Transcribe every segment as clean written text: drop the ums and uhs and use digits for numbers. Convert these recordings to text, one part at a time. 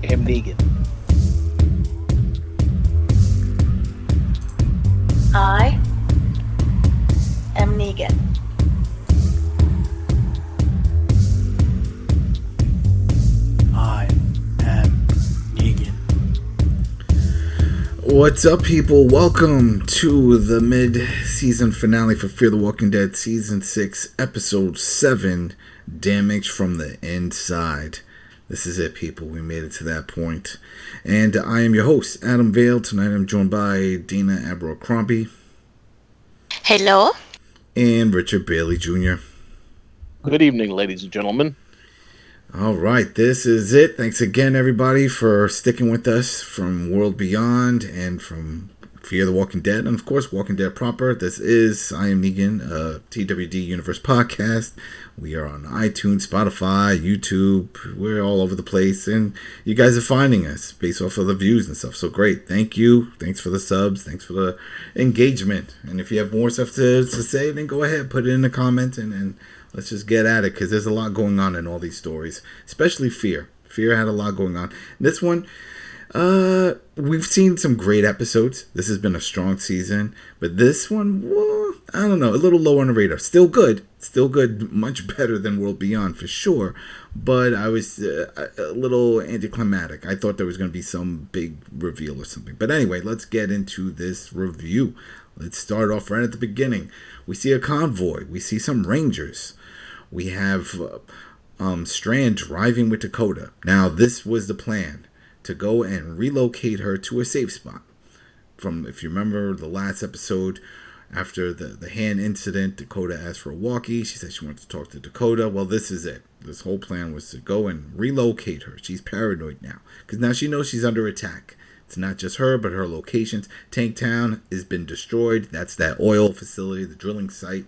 am Negan. I am Negan. I am Negan. What's up, people? Welcome to the mid-season finale for Fear the Walking Dead Season 6, Episode 7, Damage from the Inside. This is it, people. We made it to that point. And I am your host, Adam Vale. Tonight I'm joined by Dana Abercrombie. Hello. And Richard Bailey Jr. Good evening, ladies and gentlemen. All right, this is it. Thanks again, everybody, for sticking with us from World Beyond and from Fear the Walking Dead, and of course, Walking Dead proper. This is I Am Negan, a TWD Universe podcast. We are on iTunes, Spotify, YouTube. We're all over the place, and you guys are finding us based off of the views and stuff. So great. Thank you. Thanks for the subs. Thanks for the engagement. And if you have more stuff to say, then go ahead, put it in the comments, and let's just get at it, because there's a lot going on in all these stories, especially Fear. Fear had a lot going on. This one, we've seen some great episodes. This has been a strong season, but this one, well, I don't know, a little low on the radar. Still good, much better than World Beyond for sure, but I was a little anticlimactic. I thought there was going to be some big reveal or something. But anyway, let's get into this review. Let's start off right at the beginning. We see a convoy. We see some rangers. We have Strand driving with Dakota. Now, this was the plan, to go and relocate her to a safe spot. From, if you remember the last episode, after the hand incident, Dakota asked for a walkie. She said she wanted to talk to Dakota. Well, this is it. This whole plan was to go and relocate her. She's paranoid now, because now she knows she's under attack. It's not just her, but her locations. Tank Town has been destroyed. That's that oil facility, the drilling site.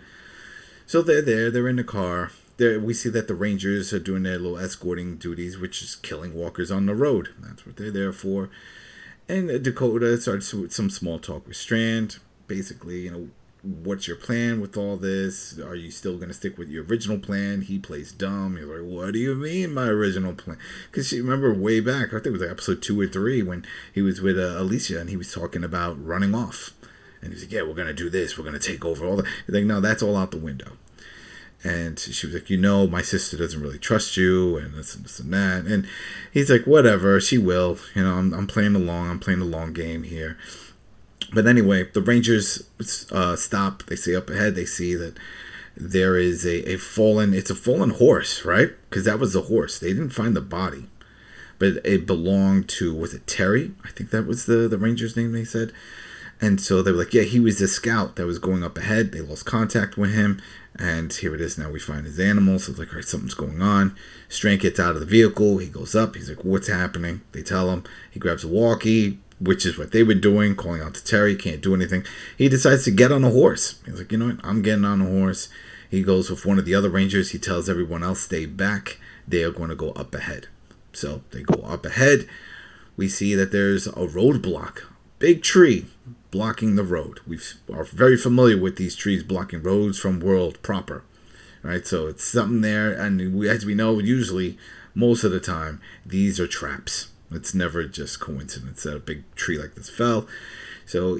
So they're there. They're in the car. We see that the Rangers are doing their little escorting duties, which is killing walkers on the road. That's what they're there for. And Dakota starts with some small talk with Strand. Basically, what's your plan with all this? Are you still going to stick with your original plan? He plays dumb. He's like, what do you mean my original plan? Because you remember way back, I think it was like episode 2 or 3, when he was with Alicia and he was talking about running off. And he's like, yeah, we're going to do this. We're going to take over all that. He's like, no, that's all out the window. And she was like, my sister doesn't really trust you, and this and that. And he's like, whatever, she will. I'm playing along. I'm playing the long game here. But anyway, the Rangers stop. They see up ahead. They see that there is a fallen horse, right? Because that was the horse. They didn't find the body, but it belonged to, was it Terry? I think that was the Ranger's name, they said. And so they were like, yeah, he was the scout that was going up ahead. They lost contact with him. And here it is now. We find his animal. So it's like, all right, something's going on. Strand gets out of the vehicle. He goes up. He's like, what's happening? They tell him. He grabs a walkie, which is what they were doing, calling out to Terry. Can't do anything. He decides to get on a horse. He's like, you know what? I'm getting on a horse. He goes with one of the other Rangers. He tells everyone else, stay back. They are going to go up ahead. So they go up ahead. We see that there's a roadblock. Big tree blocking the road. We are very familiar with these trees blocking roads from World proper, right? So it's something there, and as we know, usually, most of the time, these are traps. It's never just coincidence that a big tree like this fell. So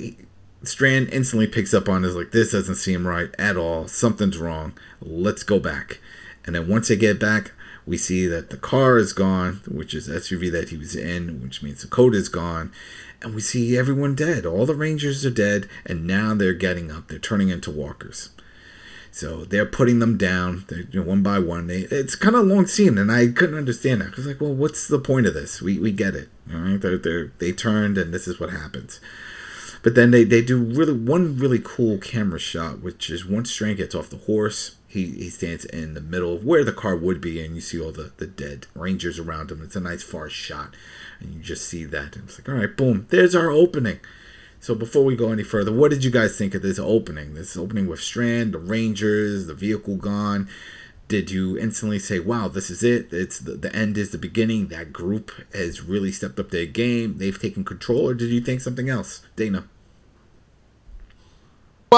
Strand instantly picks up on it, like, this doesn't seem right at all. Something's wrong. Let's go back. And then once they get back, we see that the car is gone, which is the SUV that he was in, which means Dakota is gone. And we see everyone dead. All the Rangers are dead, and now they're getting up. They're turning into walkers. So they're putting them down. They're, one by one. It's kind of a long scene, and I couldn't understand that. I was like, well, what's the point of this? We get it. All right? They turned, and this is what happens. But then they do one really cool camera shot, which is once Strand gets off the horse, he stands in the middle of where the car would be, and you see all the dead Rangers around him. It's a nice far shot, and you just see that. And it's like, all right, boom, there's our opening. So before we go any further, what did you guys think of this opening? This opening with Strand, the Rangers, the vehicle gone. Did you instantly say, wow, this is it? It's the end is the beginning. That group has really stepped up their game. They've taken control. Or did you think something else? Dana?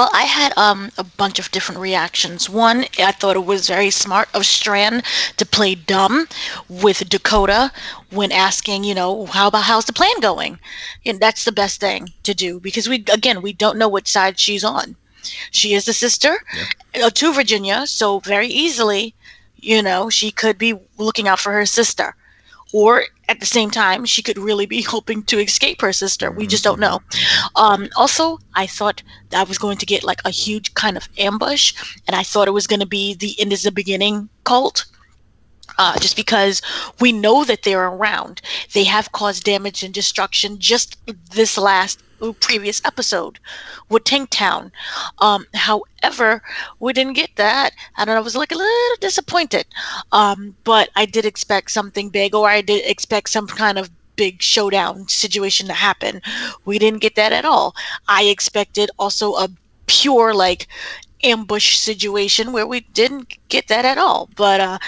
Well, I had a bunch of different reactions. One, I thought it was very smart of Strand to play dumb with Dakota when asking, how's the plan going? And that's the best thing to do because we don't know which side she's on. She is the sister to Virginia, so very easily, she could be looking out for her sister. Or at the same time, she could really be hoping to escape her sister. We just don't know. Also, I thought I was going to get like a huge kind of ambush, and I thought it was going to be the end is the beginning cult. Just because we know that they're around. They have caused damage and destruction just this previous episode with Tanktown. However, we didn't get that. And I was like a little disappointed. But I did expect something big, or I did expect some kind of big showdown situation to happen. We didn't get that at all. I expected also a pure ambush situation where we didn't get that at all. But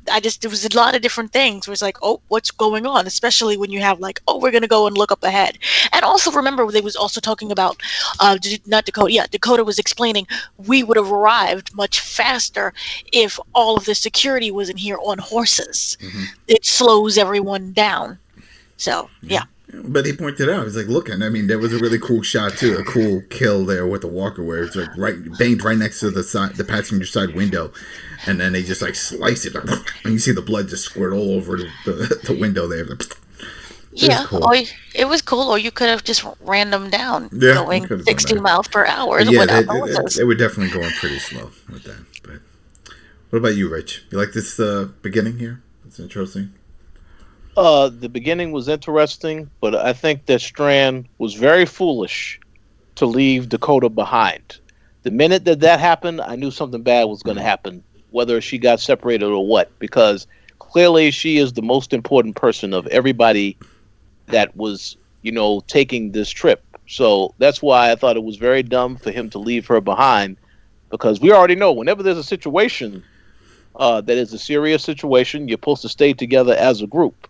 there was a lot of different things where it's like, oh, what's going on? Especially when you have we're gonna go and look up ahead. And also remember they was also talking about not Dakota. Yeah, Dakota was explaining we would have arrived much faster if all of the security wasn't here on horses. Mm-hmm. It slows everyone down. So yeah. But he pointed out, he's like, looking, I mean, there was a really cool shot too, a cool kill there with the walker where it's banged right next to the passenger side window, and then they just slice it, and you see the blood just squirt all over the window there. Yeah, cool. Or it was cool, or you could have just ran them down going 60 miles per hour. Yeah, they were definitely going pretty slow with that. But what about you, Rich? You like this beginning here? It's interesting. The beginning was interesting, but I think that Strand was very foolish to leave Dakota behind. The minute that happened, I knew something bad was going to happen, whether she got separated or what, because clearly she is the most important person of everybody that was, taking this trip. So that's why I thought it was very dumb for him to leave her behind, because we already know whenever there's a situation that is a serious situation, you're supposed to stay together as a group.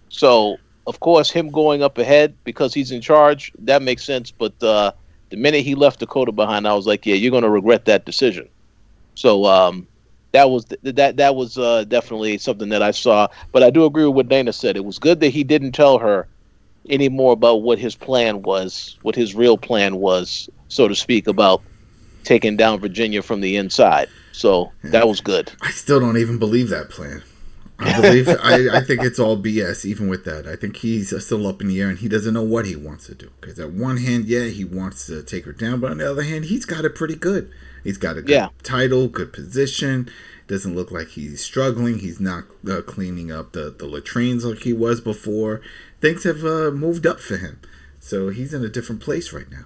So, of course, him going up ahead because he's in charge, that makes sense. But the minute he left Dakota behind, I was like, yeah, you're going to regret that decision. So that was definitely something that I saw. But I do agree with what Dana said. It was good that he didn't tell her any more about what his plan was, what his real plan was, so to speak, about taking down Virginia from the inside. So that was good. I still don't even believe that plan. I think it's all BS, even with that. I think he's still up in the air, and he doesn't know what he wants to do. Because at one hand, he wants to take her down, but on the other hand, he's got it pretty good. He's got a good title, good position. Doesn't look like he's struggling. He's not cleaning up the latrines like he was before. Things have moved up for him. So he's in a different place right now.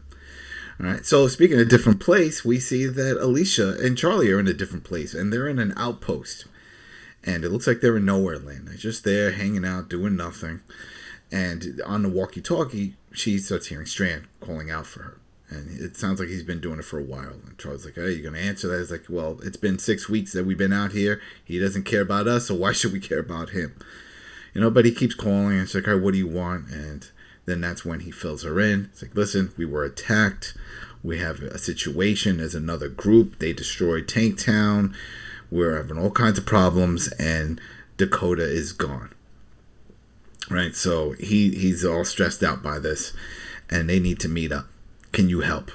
All right. So speaking of different place, we see that Alicia and Charlie are in a different place, and they're in an outpost. And it looks like they're in nowhere land. They're just there hanging out, doing nothing. And on the walkie-talkie, she starts hearing Strand calling out for her. And it sounds like he's been doing it for a while. And Charlie's like, hey, you going to answer that? He's like, well, it's been 6 weeks that we've been out here. He doesn't care about us, so why should we care about him? But he keeps calling. And she's like, all right, what do you want? And then that's when he fills her in. It's like, listen, we were attacked. We have a situation. There's another group. They destroyed Tanktown. We're having all kinds of problems, and Dakota is gone. Right? So he's all stressed out by this, and they need to meet up. Can you help?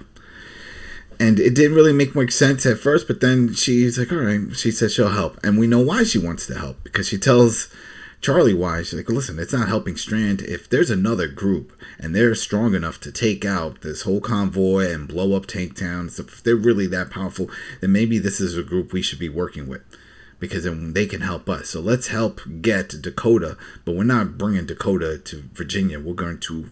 And it didn't really make much sense at first, but then she's like, all right. She says she'll help. And we know why she wants to help, because she tells Charlie why. She's like, listen, it's not helping Strand. If there's another group and they're strong enough to take out this whole convoy and blow up Tanktown, so if they're really that powerful, then maybe this is a group we should be working with, because then they can help us. So let's help get Dakota, but we're not bringing Dakota to Virginia. We're going to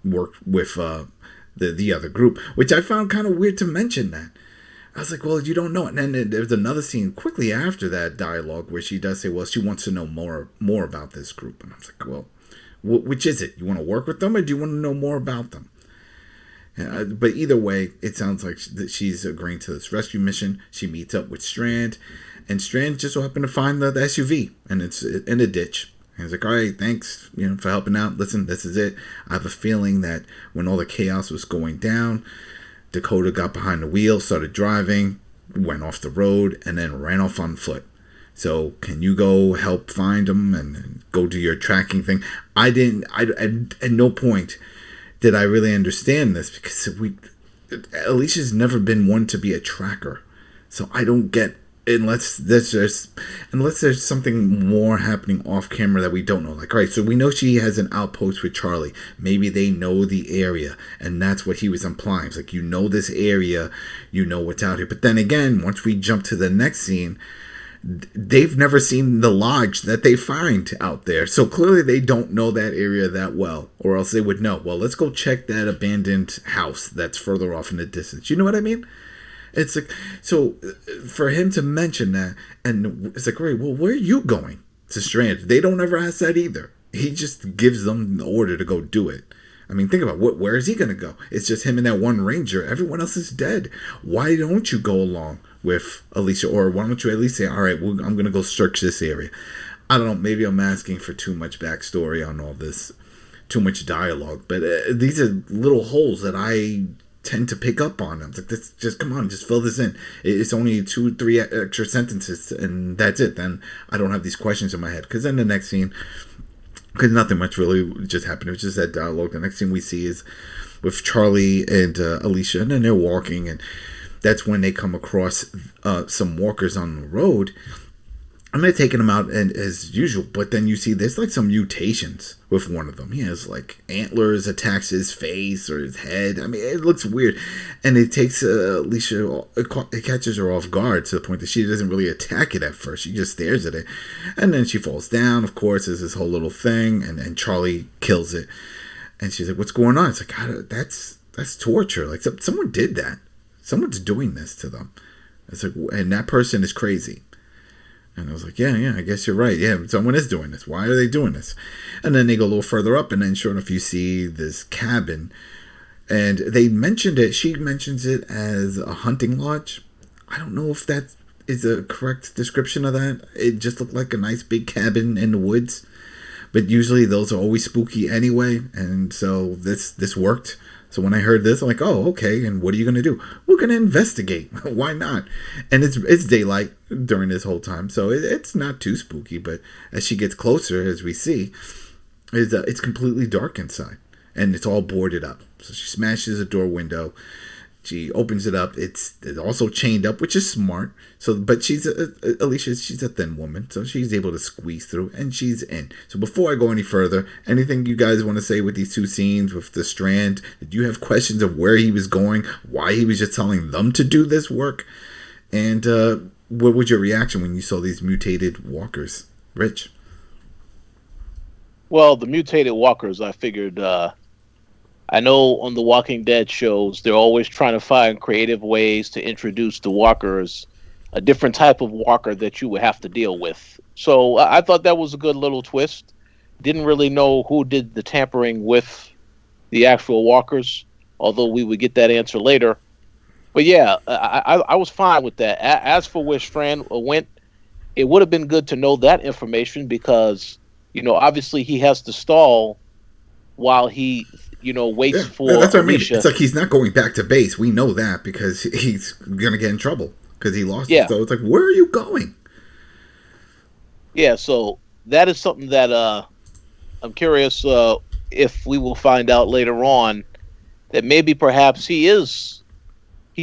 work with the other group, which I found kind of weird to mention that. I was like, well, you don't know. And then there's another scene quickly after that dialogue where she does say, well, she wants to know more about this group. And I was like, well, which is it? You want to work with them, or do you want to know more about them? But either way, it sounds like she's agreeing to this rescue mission. She meets up with Strand, and Strand just so happened to find the SUV, and it's in a ditch. And he's like, all right, thanks, for helping out. Listen, this is it. I have a feeling that when all the chaos was going down, Dakota got behind the wheel, started driving, went off the road, and then ran off on foot. So can you go help find him and go do your tracking thing? At no point did I really understand this, because Alicia's never been one to be a tracker. So I don't get, unless there's something more happening off camera that we don't know. Like, all right, so we know she has an outpost with Charlie. Maybe they know the area, and that's what he was implying. It's like, you know this area, you know what's out here. But then again, once we jump to the next scene, they've never seen the lodge that they find out there. So clearly they don't know that area that well, or else they would know, well, let's go check that abandoned house that's further off in the distance. You know what I mean? It's like, so for him to mention that, and it's like, great, well, where are you going? To Strand. They don't ever ask that either. He just gives them the order to go do it. I mean, think about where is he going to go? It's just him and that one ranger. Everyone else is dead. Why don't you go along with Alicia? Or why don't you at least say, all right, I'm going to go search this area? I don't know. Maybe I'm asking for too much backstory on all this, too much dialogue. But these are little holes that I tend to pick up on. I'm like, just come on, just fill this in. It's only 2-3 extra sentences, and that's it. Then I don't have these questions in my head. Because then the next scene, because nothing much really just happened. It was just that dialogue. The next thing we see is with Charlie and Alicia, and then they're walking, and that's when they come across some walkers on the road. I'm not taking them out as usual, but then you see there's like some mutations with one of them. He has like antlers attached to his face or his head. I mean, it looks weird. And it takes Alicia, it catches her off guard to the point that she doesn't really attack it at first. She just stares at it. And then she falls down, of course, there's this whole little thing, and Charlie kills it. And she's like, what's going on? It's like, God, that's torture. Like, someone did that. Someone's doing this to them. It's like, and that person is crazy. And I was like, yeah, I guess you're right. Yeah, someone is doing this. Why are they doing this? And then they go a little further up, and then sure enough, you see this cabin. And they mentioned it. She mentions it as a hunting lodge. I don't know if that is a correct description of that. It just looked like a nice big cabin in the woods. But usually those are always spooky anyway. And so this worked. So when I heard this, I'm like, oh, okay, and what are you going to do? We're going to investigate. Why not? And it's daylight during this whole time, so it's not too spooky, but as she gets closer, as we see, it's completely dark inside, and it's all boarded up. So she smashes a door window. She opens it up. It's also chained up, which is smart. So, but Alicia, she's a thin woman, so she's able to squeeze through, and she's in. So before I go any further, anything you guys want to say with these two scenes with the Strand? Did you have questions of where he was going, why he was just telling them to do this work? And what was your reaction when you saw these mutated walkers? Rich? Well, the mutated walkers, I figured... I know on the Walking Dead shows, they're always trying to find creative ways to introduce the walkers, a different type of walker that you would have to deal with. So I thought that was a good little twist. Didn't really know who did the tampering with the actual walkers, although we would get that answer later. But yeah, I was fine with that. As for where Strand went, it would have been good to know that information because, obviously he has to stall while he... waits for that's what Alicia. I mean. It's like he's not going back to base. We know that because he's going to get in trouble because he lost it. So it's like, where are you going? Yeah, so that is something that I'm curious if we will find out later on that maybe perhaps he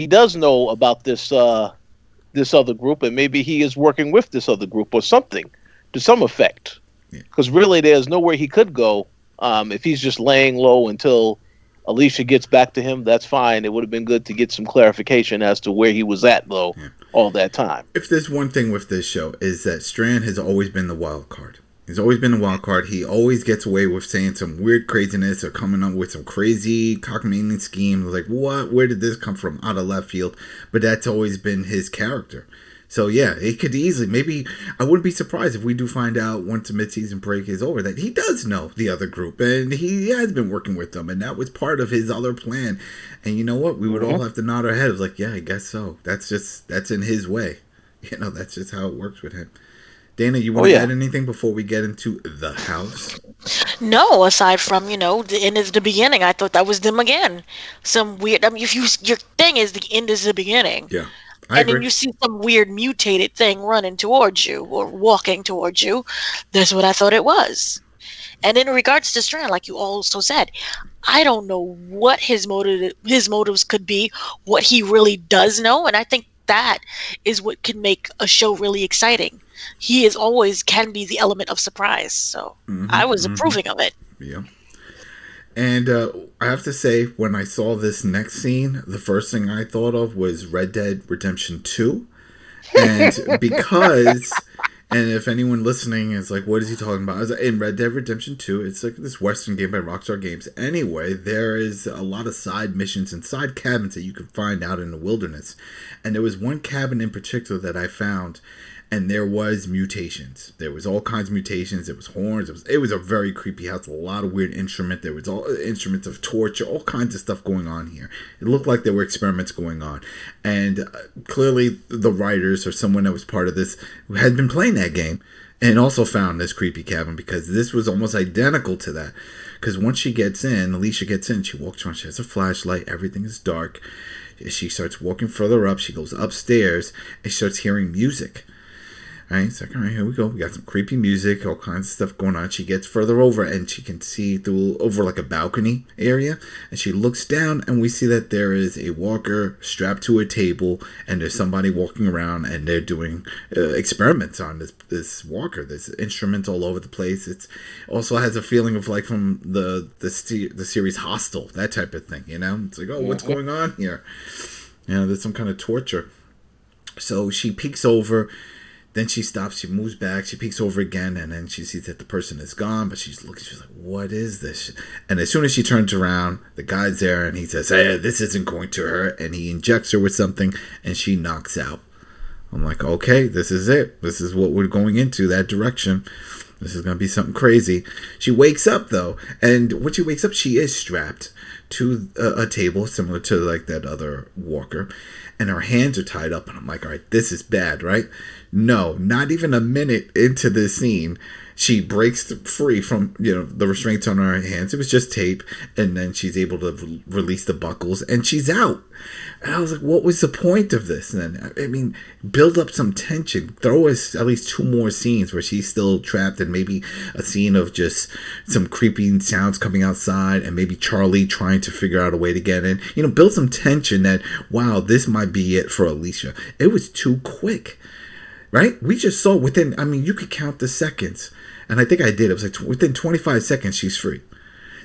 does know about this other group, and maybe he is working with this other group or something to some effect. Because really there's nowhere he could go. If he's just laying low until Alicia gets back to him, that's fine. It would have been good to get some clarification as to where he was at, though, all that time. If there's one thing with this show, is that Strand has always been the wild card. He's always been the wild card. He always gets away with saying some weird craziness or coming up with some crazy cockamamie scheme. Like, what? Where did this come from? Out of left field. But that's always been his character. So yeah, it could easily, maybe, I wouldn't be surprised if we do find out once the mid-season break is over that he does know the other group and he has been working with them and that was part of his other plan. And you know what? We would all have to nod our heads like, yeah, I guess so. That's in his way. That's just how it works with him. Dana, you want to add anything before we get into the house? No, aside from, in the beginning, I thought that was them again. Some weird, if you're saying is the end is the beginning. Yeah, I And agree. then you see some weird mutated thing running towards you or walking towards you. That's what I thought it was. And in regards to Strand, like you also said, I don't know what his motives could be, what he really does know, and I think that is what can make a show really exciting. He is always can be the element of surprise. So I was approving of it. Yeah. And I have to say, when I saw this next scene, the first thing I thought of was Red Dead Redemption 2. And because, and if anyone listening is like, what is he talking about? I was like, in Red Dead Redemption 2, it's like this Western game by Rockstar Games. Anyway, there is a lot of side missions and side cabins that you can find out in the wilderness. And there was one cabin in particular that I found, and there was mutations. There was all kinds of mutations. There was horns. It was a very creepy house. A lot of weird instruments. There was all instruments of torture. All kinds of stuff going on here. It looked like there were experiments going on. And clearly the writers or someone that was part of this had been playing that game and also found this creepy cabin, because this was almost identical to that. Because once she gets in, Alicia gets in, she walks around, she has a flashlight, everything is dark. She starts walking further up. She goes upstairs and starts hearing music. Right, it's like, all right, here we go. We got some creepy music, all kinds of stuff going on. She gets further over and she can see through over like a balcony area, and she looks down and we see that there is a walker strapped to a table, and there's somebody walking around and they're doing experiments on this walker. There's instruments all over the place. It's also has a feeling of like from the series Hostel, that type of thing. You know, it's like, oh, what's going on here? You know, there's some kind of torture. So she peeks over. Then she stops, she moves back, she peeks over again, and then she sees that the person is gone, but she's looking, she's like, what is this? And as soon as she turns around, the guy's there, and he says, hey, this isn't going to hurt, and he injects her with something, and she knocks out. I'm like, okay, this is it. This is what we're going into, that direction. This is going to be something crazy. She wakes up, though, and when she wakes up, she is strapped to a table, similar to, like, that other walker, and her hands are tied up, and I'm like, all right, this is bad, right? No, not even a minute into this scene, she breaks free from, the restraints on her hands. It was just tape, and then she's able to release the buckles, and she's out. And I was like, what was the point of this? And then, I mean, build up some tension. Throw us at least 2 more scenes where she's still trapped, and maybe a scene of just some creepy sounds coming outside, and maybe Charlie trying to figure out a way to get in. Build some tension that, wow, this might be it for Alicia. It was too quick. Right? We just saw within, you could count the seconds. And I think I did. It was like within 25 seconds, she's free.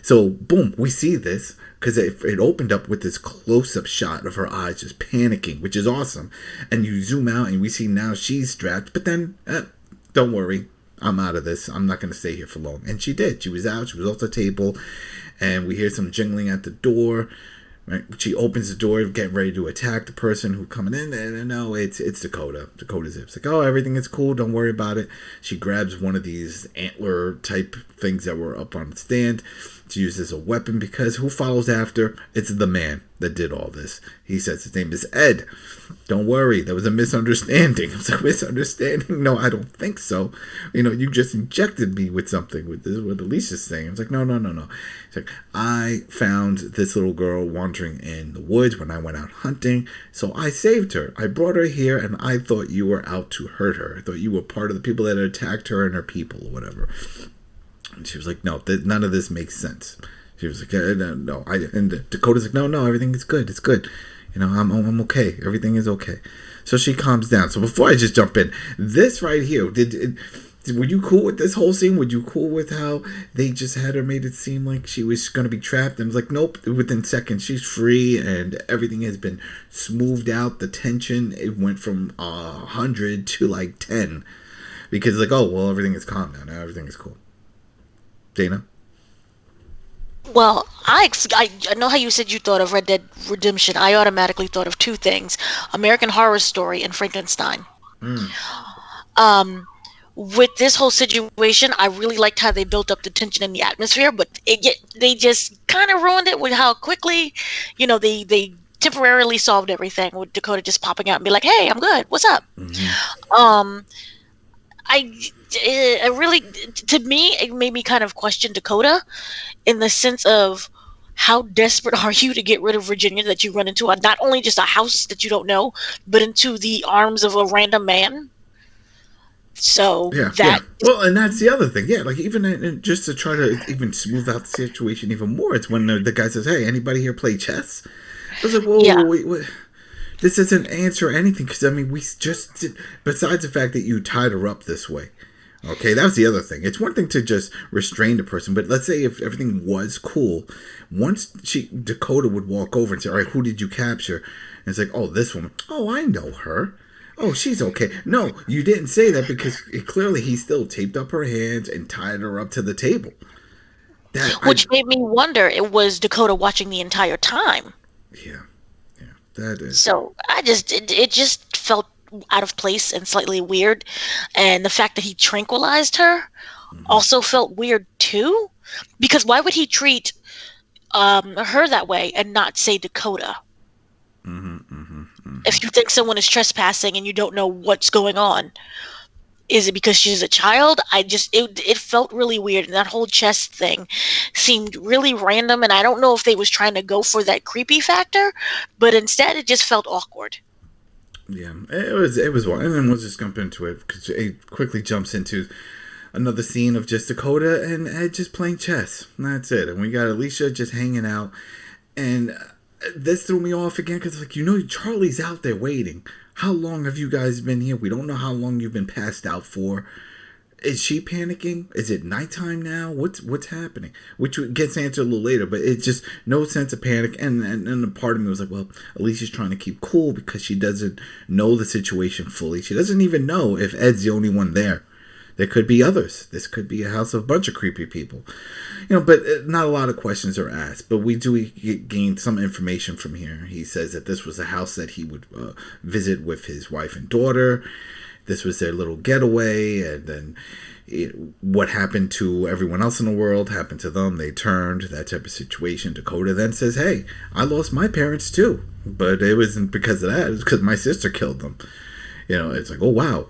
So, boom, we see this. Because it opened up with this close-up shot of her eyes just panicking, which is awesome. And you zoom out and we see now she's strapped. But then, don't worry. I'm out of this. I'm not going to stay here for long. And she did. She was out. She was off the table. And we hear some jingling at the door. Right? She opens the door, getting ready to attack the person who's coming in, and no, it's Dakota. Dakota's it. It's like, oh, everything is cool, don't worry about it. She grabs one of these antler type things that were up on the stand. She uses a weapon because who follows after? It's the man that did all this. He says his name is Ed. Don't worry, there was a misunderstanding. I was like, misunderstanding? No, I don't think so. You just injected me with something with this, what Alicia's saying. I was like, no. It's like, I found this little girl wandering in the woods when I went out hunting, so I saved her. I brought her here, and I thought you were out to hurt her. I thought you were part of the people that attacked her and her people or whatever. And she was like, no, none of this makes sense. She was like, no. And Dakota's like, no, everything is good. It's good. I'm okay. Everything is okay. So she calms down. So before I just jump in, this right here, were you cool with this whole scene? Were you cool with how they just had her made it seem like she was going to be trapped? And it was like, nope, within seconds, she's free and everything has been smoothed out. The tension, it went from 100 to like 10. Because like, oh, well, everything is calm now. Now everything is cool. Dana? Well, I know how you said you thought of Red Dead Redemption. I automatically thought of 2 things: American Horror Story and Frankenstein. With this whole situation, I really liked how they built up the tension in the atmosphere, but they just kind of ruined it with how quickly, they temporarily solved everything with Dakota just popping out and be like, hey, I'm good. What's up? Mm-hmm. I really, to me, it made me kind of question Dakota in the sense of how desperate are you to get rid of Virginia that you run into not only just a house that you don't know, but into the arms of a random man? So Yeah, that yeah. Well, and that's the other thing. Yeah, like even just to try to even smooth out the situation even more, it's when the guy says, "Hey, anybody here play chess?" I was like, "Whoa, yeah. wait. This doesn't answer anything." Because I mean, we just did, besides the fact that you tied her up this way. Okay, that was the other thing. It's one thing to just restrain the person, but let's say if everything was cool, once Dakota would walk over and say, "All right, who did you capture?" And it's like, "Oh, this woman. Oh, I know her. Oh, she's okay." No, you didn't say that because clearly he still taped up her hands and tied her up to the table. Which made me wonder, it was Dakota watching the entire time. Yeah, that is. So it just felt out of place and slightly weird, and the fact that he tranquilized her also felt weird too, because why would he treat her that way and not say Dakota? If you think someone is trespassing and you don't know what's going on, is it because she's a child? It felt really weird, and that whole chest thing seemed really random, and I don't know if they was trying to go for that creepy factor, but instead it just felt awkward. Yeah, it was and then we'll just jump into it because it quickly jumps into another scene of just Dakota and Ed just playing chess. And that's it. And we got Alicia just hanging out, and this threw me off again because, like, Charlie's out there waiting. How long have you guys been here? We don't know how long you've been passed out for. Is she panicking? Is it nighttime now? What's happening? Which gets answered a little later, but it's just no sense of panic. And a part of me was like, well, Alicia's trying to keep cool because she doesn't know the situation fully. She doesn't even know if Ed's the only one there. There could be others. This could be a house of a bunch of creepy people. But not a lot of questions are asked. But we do gain some information from here. He says that this was a house that he would visit with his wife and daughter. This was their little getaway. And then what happened to everyone else in the world happened to them. They turned, that type of situation. Dakota then says, hey, I lost my parents too. But it wasn't because of that. It was because my sister killed them. It's like, oh, wow.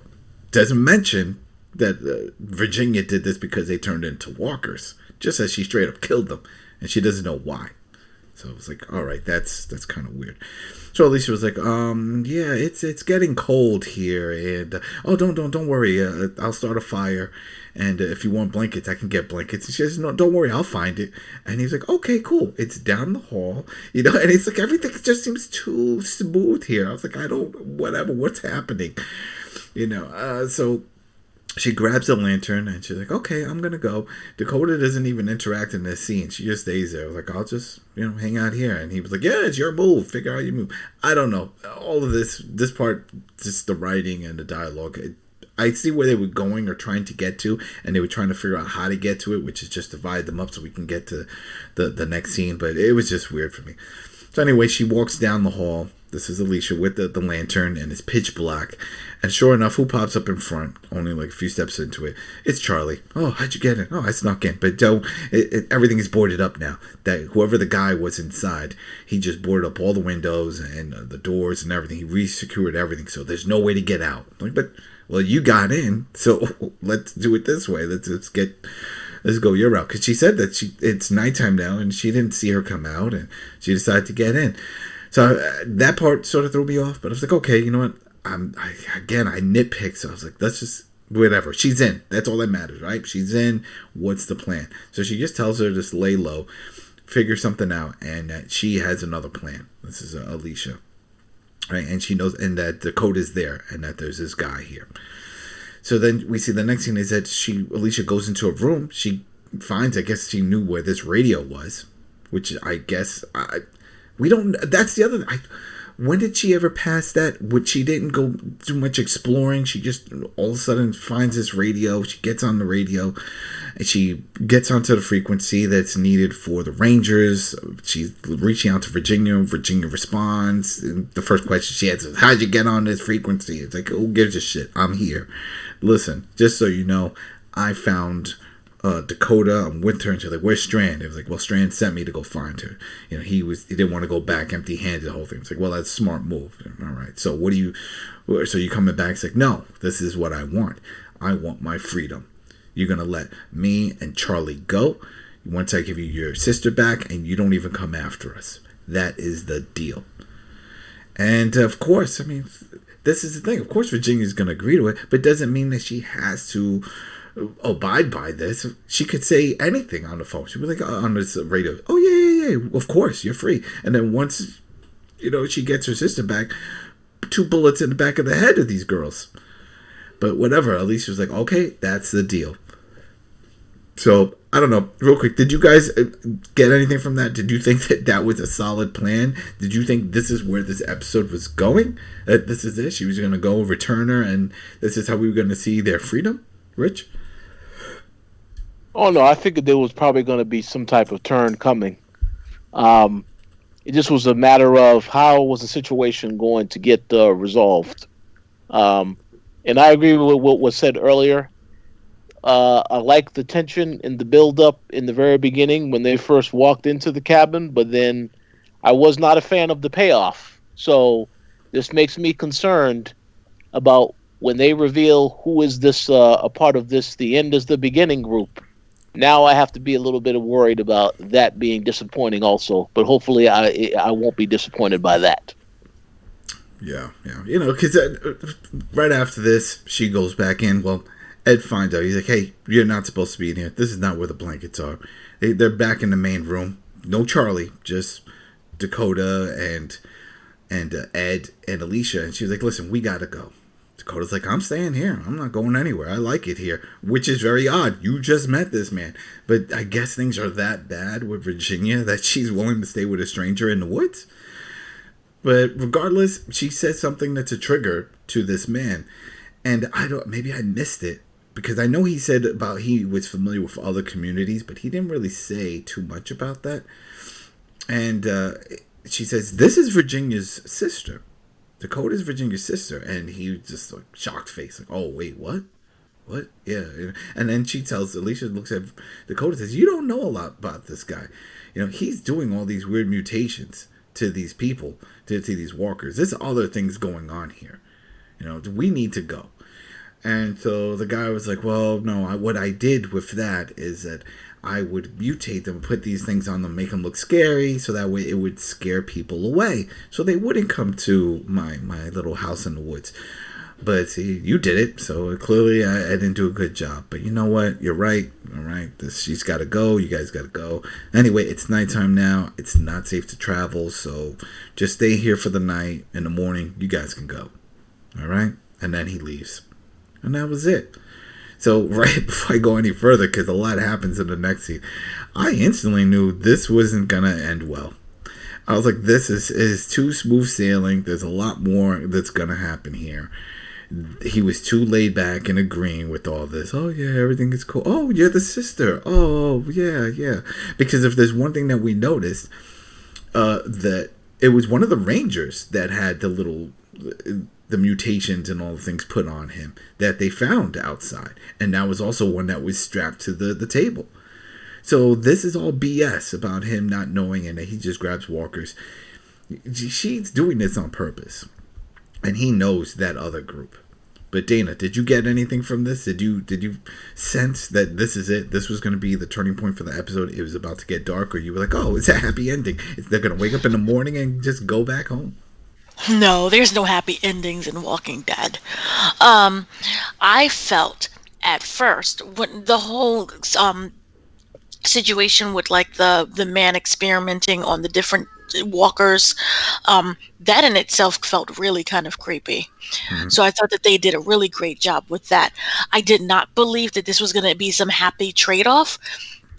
Doesn't mention that Virginia did this because they turned into walkers, just as she straight up killed them, and she doesn't know why. So it was like, all right, that's kind of weird. So Alicia was like, yeah, it's getting cold here, and don't worry, I'll start a fire, and if you want blankets, I can get blankets. And she says, no, don't worry, I'll find it. And he's like, okay, cool. It's down the hall, and it's like everything just seems too smooth here. I was like, what's happening, so. She grabs a lantern and she's like, okay, I'm going to go. Dakota doesn't even interact in this scene. She just stays there. I was like, I'll just, hang out here. And he was like, yeah, it's your move. Figure out your move. I don't know. All of this part, just the writing and the dialogue. I see where they were going or trying to get to, and they were trying to figure out how to get to it, which is just divide them up so we can get to the next scene. But it was just weird for me. So anyway, she walks down the hall. This is Alicia with the lantern, and it's pitch black. And sure enough, who pops up in front? Only like a few steps into it. It's Charlie. Oh, how'd you get in? Oh, I snuck in. But everything is boarded up now. That whoever the guy was inside, he just boarded up all the windows and the doors and everything. He re-secured everything, so there's no way to get out. Well, you got in, so let's do it this way. Let's go your route. Because she said that it's nighttime now, and she didn't see her come out, and she decided to get in. So that part sort of threw me off, but I was like, okay, you know what? I nitpicked, so I was like, let's just, whatever. She's in. That's all that matters, right? She's in. What's the plan? So she just tells her to just lay low, figure something out, and that she has another plan. This is Alicia, right? And she knows, and that the code is there, and that there's this guy here. So then we see the next thing is that Alicia goes into a room. She finds, I guess she knew where this radio was, which I guess, we don't, that's the other, when did she ever pass that? She didn't go too much exploring. She just all of a sudden finds this radio. She gets on the radio and she gets onto the frequency that's needed for the Rangers. She's reaching out to Virginia. Virginia responds. And the first question she asks is, how'd you get on this frequency? It's like, who gives a shit? I'm here. Listen, just so you know, I found Dakota. I'm with her, and she's like, where's Strand? It was like, well, Strand sent me to go find her. He didn't want to go back empty handed, the whole thing. It's like, well, that's a smart move. All right, so you coming back? It's like, no, this is what I want. I want my freedom. You're gonna let me and Charlie go. Once I give you your sister back and you don't even come after us. That is the deal. And of course, I mean, this is the thing. Of course, Virginia's going to agree to it, but it doesn't mean that she has to abide by this. She could say anything on the phone. She'd be like, on this radio, oh, yeah, of course, you're free. And then once, she gets her sister back, 2 bullets in the back of the head of these girls. But whatever, Alicia was like, okay, that's the deal. So, I don't know, real quick, did you guys get anything from that? Did you think that was a solid plan? Did you think this is where this episode was going? That this is it? She was going to go return her, and this is how we were going to see their freedom? Rich? Oh, no, I figured there was probably going to be some type of turn coming. It just was a matter of how was the situation going to get resolved. And I agree with what was said earlier. I like the tension and the build-up in the very beginning when they first walked into the cabin, but then I was not a fan of the payoff. So this makes me concerned about when they reveal who is this a part of this, the end is the beginning group. Now I have to be a little bit worried about that being disappointing also, but hopefully I won't be disappointed by that. Yeah. Because right after this, she goes back in. Well, Ed finds out. He's like, hey, you're not supposed to be in here. This is not where the blankets are. They're back in the main room. No Charlie, just Dakota and Ed and Alicia. And she was like, listen, we got to go. Dakota's like, I'm staying here. I'm not going anywhere. I like it here, which is very odd. You just met this man. But I guess things are that bad with Virginia that she's willing to stay with a stranger in the woods. But regardless, she says something that's a trigger to this man. And maybe I missed it. Because I know he said about he was familiar with other communities, but he didn't really say too much about that. And she says, this is Virginia's sister. Dakota's Virginia's sister. And he just like shocked face. Like, oh, wait, what? What? Yeah. And then she tells, Alicia looks at Dakota and says, you don't know a lot about this guy. He's doing all these weird mutations to these people, to these walkers. There's other things going on here. We need to go. And so the guy was like, well, no, what I did with that is that I would mutate them, put these things on them, make them look scary, so that way it would scare people away, so they wouldn't come to my little house in the woods. But see, you did it, so clearly I didn't do a good job. But you know what? You're right. All right, she's got to go. You guys got to go. Anyway, it's nighttime now. It's not safe to travel, so just stay here for the night. In the morning, you guys can go. All right? And then he leaves. And that was it. So right before I go any further, because a lot happens in the next scene, I instantly knew this wasn't going to end well. I was like, this is too smooth sailing. There's a lot more that's going to happen here. He was too laid back and agreeing with all this. Oh, yeah, everything is cool. Oh, you're the sister. Oh, yeah. Because if there's one thing that we noticed, that it was one of the Rangers that had the mutations and all the things put on him that they found outside. And that was also one that was strapped to the table. So this is all BS about him not knowing and that he just grabs walkers. She's doing this on purpose. And he knows that other group. But Dana, did you get anything from this? Did you sense that this is it? This was going to be the turning point for the episode? It was about to get dark? Or you were like, oh, it's a happy ending. They're going to wake up in the morning and just go back home? No, there's no happy endings in Walking Dead. I felt at first when the whole situation with like the man experimenting on the different walkers, that in itself felt really kind of creepy. Mm-hmm. So I thought that they did a really great job with that. I did not believe that this was going to be some happy trade-off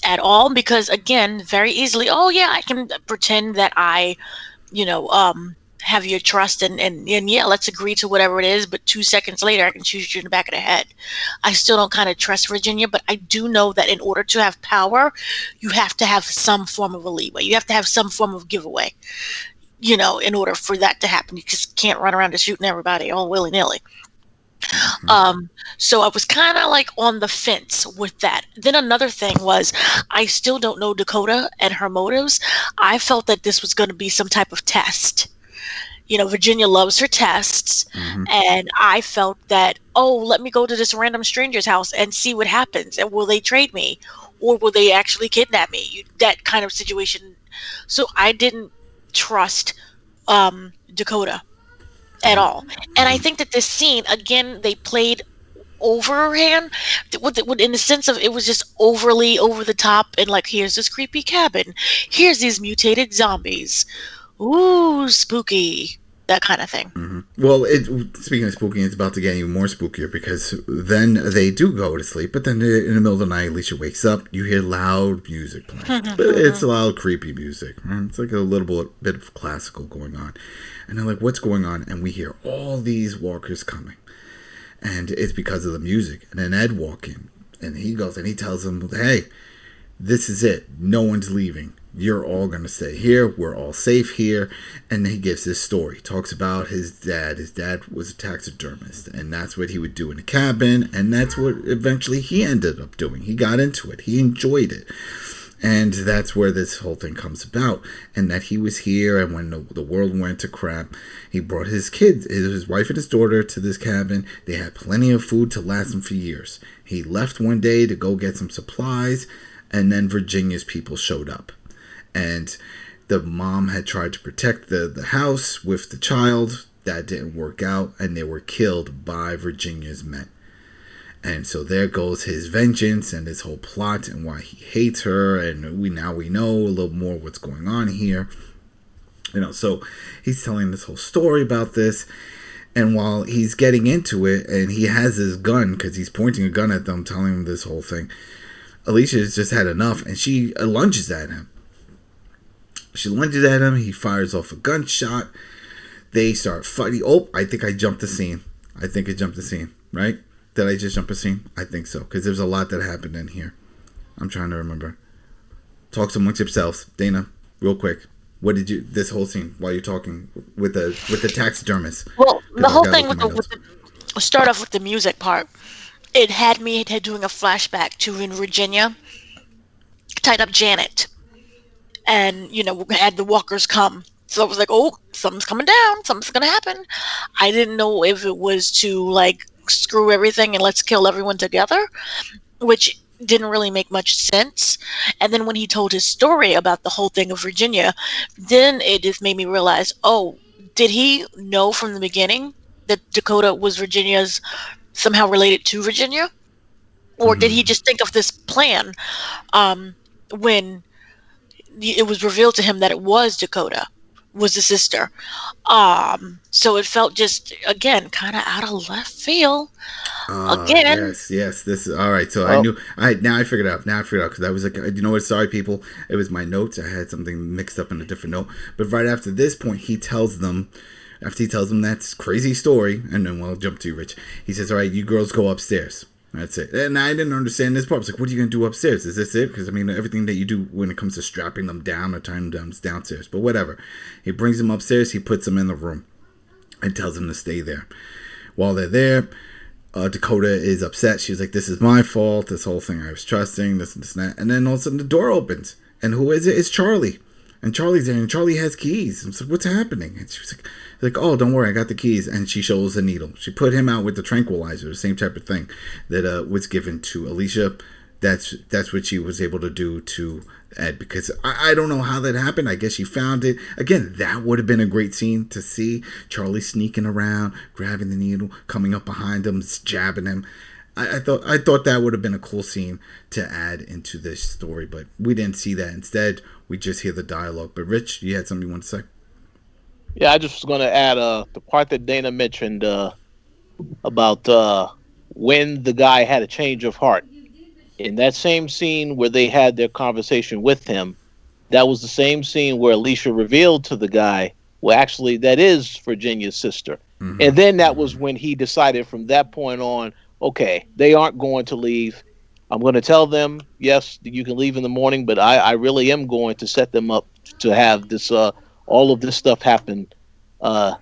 at all, because again, very easily, oh yeah, I can pretend that I, have your trust and yeah, let's agree to whatever it is, but 2 seconds later I can shoot you in the back of the head. I still don't kind of trust Virginia, but I do know that in order to have power, you have to have some form of a leeway. You have to have some form of giveaway, in order for that to happen. You just can't run around just shooting everybody all willy-nilly. Mm-hmm. So I was kind of like on the fence with that. Then another thing was, I still don't know Dakota and her motives. I felt that this was going to be some type of test. Virginia loves her tests, mm-hmm. and I felt that, let me go to this random stranger's house and see what happens, and will they trade me? or will they actually kidnap me? That kind of situation. So I didn't trust Dakota at all. And I think that this scene, again, they played overhand in the sense of it was just overly over the top, and like, here's this creepy cabin, here's these mutated zombies, ooh, spooky, that kind of thing. Well, speaking of spooky, it's about to get even more spookier, because then they do go to sleep, but then in the middle of the night, Alicia wakes up, you hear loud music playing. But it's loud, creepy music. Right? It's like a little bit of classical going on. And they're like, what's going on? And we hear all these walkers coming. And it's because of the music. And then Ed walks in, and he goes and he tells them, hey, this is it. No one's leaving. You're all going to stay here. We're all safe here. And he gives this story. He talks about his dad. His dad was a taxidermist, and that's what he would do in the cabin. And that's what eventually he ended up doing. He got into it. He enjoyed it. And that's where this whole thing comes about. And that he was here, and when the world went to crap, he brought his kids, his wife and his daughter, to this cabin. They had plenty of food to last them for years. He left one day to go get some supplies, and then Virginia's people showed up. And the mom had tried to protect the house with the child. That didn't work out, and they were killed by Virginia's men. And so there goes his vengeance and his whole plot and why he hates her. And we know a little more what's going on here. So he's telling this whole story about this. And while he's getting into it, and he has his gun, because he's pointing a gun at them, telling them this whole thing, Alicia's just had enough, and she lunges at him. He fires off a gunshot. They start fighting. Oh, I think I jumped the scene. Right? Did I just jump a scene? I think so, because there's a lot that happened in here. I'm trying to remember. Talk amongst yourselves. Dana, real quick. What did you, this whole scene, while you're talking with the taxidermist? Well, the whole thing we'll start off with the music part. It had me doing a flashback to when Virginia tied up Janet. And, we had the walkers come. So it was like, oh, something's coming down. Something's going to happen. I didn't know if it was to, screw everything and let's kill everyone together, which didn't really make much sense. And then when he told his story about the whole thing of Virginia, then it just made me realize, oh, did he know from the beginning that Dakota was Virginia's, somehow related to Virginia? Or did he just think of this plan when it was revealed to him that it was Dakota, was the sister? So it felt just, again, kind of out of left field. Again. Yes. This is all right. So now I figured it out. Because I was like, you know what? Sorry, people. It was my notes. I had something mixed up in a different note. But right after this point, he tells them that crazy story, and then we'll jump to you, Rich. He says, all right, you girls go upstairs. That's it. And I didn't understand this part. I was like, what are you going to do upstairs? Is this it? Because, everything that you do when it comes to strapping them down or tying them down is downstairs. But whatever. He brings them upstairs. He puts them in the room and tells them to stay there. While they're there, Dakota is upset. She's like, this is my fault. This whole thing I was trusting, this and that. And then all of a sudden the door opens. And who is it? It's Charlie. And Charlie's there, and Charlie has keys. I'm like, what's happening? And she was like, oh, don't worry, I got the keys. And she shows the needle. She put him out with the tranquilizer, the same type of thing that was given to Alicia. That's what she was able to do to Ed, because I don't know how that happened. I guess she found it. Again, that would have been a great scene to see. Charlie sneaking around, grabbing the needle, coming up behind him, jabbing him. I thought that would have been a cool scene to add into this story, but we didn't see that. Instead, we just hear the dialogue. But Rich, you had something you want to say? Yeah, I just was going to add the part that Dana mentioned about when the guy had a change of heart. In that same scene where they had their conversation with him, that was the same scene where Alicia revealed to the guy, well, actually, that is Virginia's sister. Mm-hmm. And then that was when he decided from that point on, okay, they aren't going to leave. I'm going to tell them, yes, you can leave in the morning, but I really am going to set them up to have this all of this stuff happen that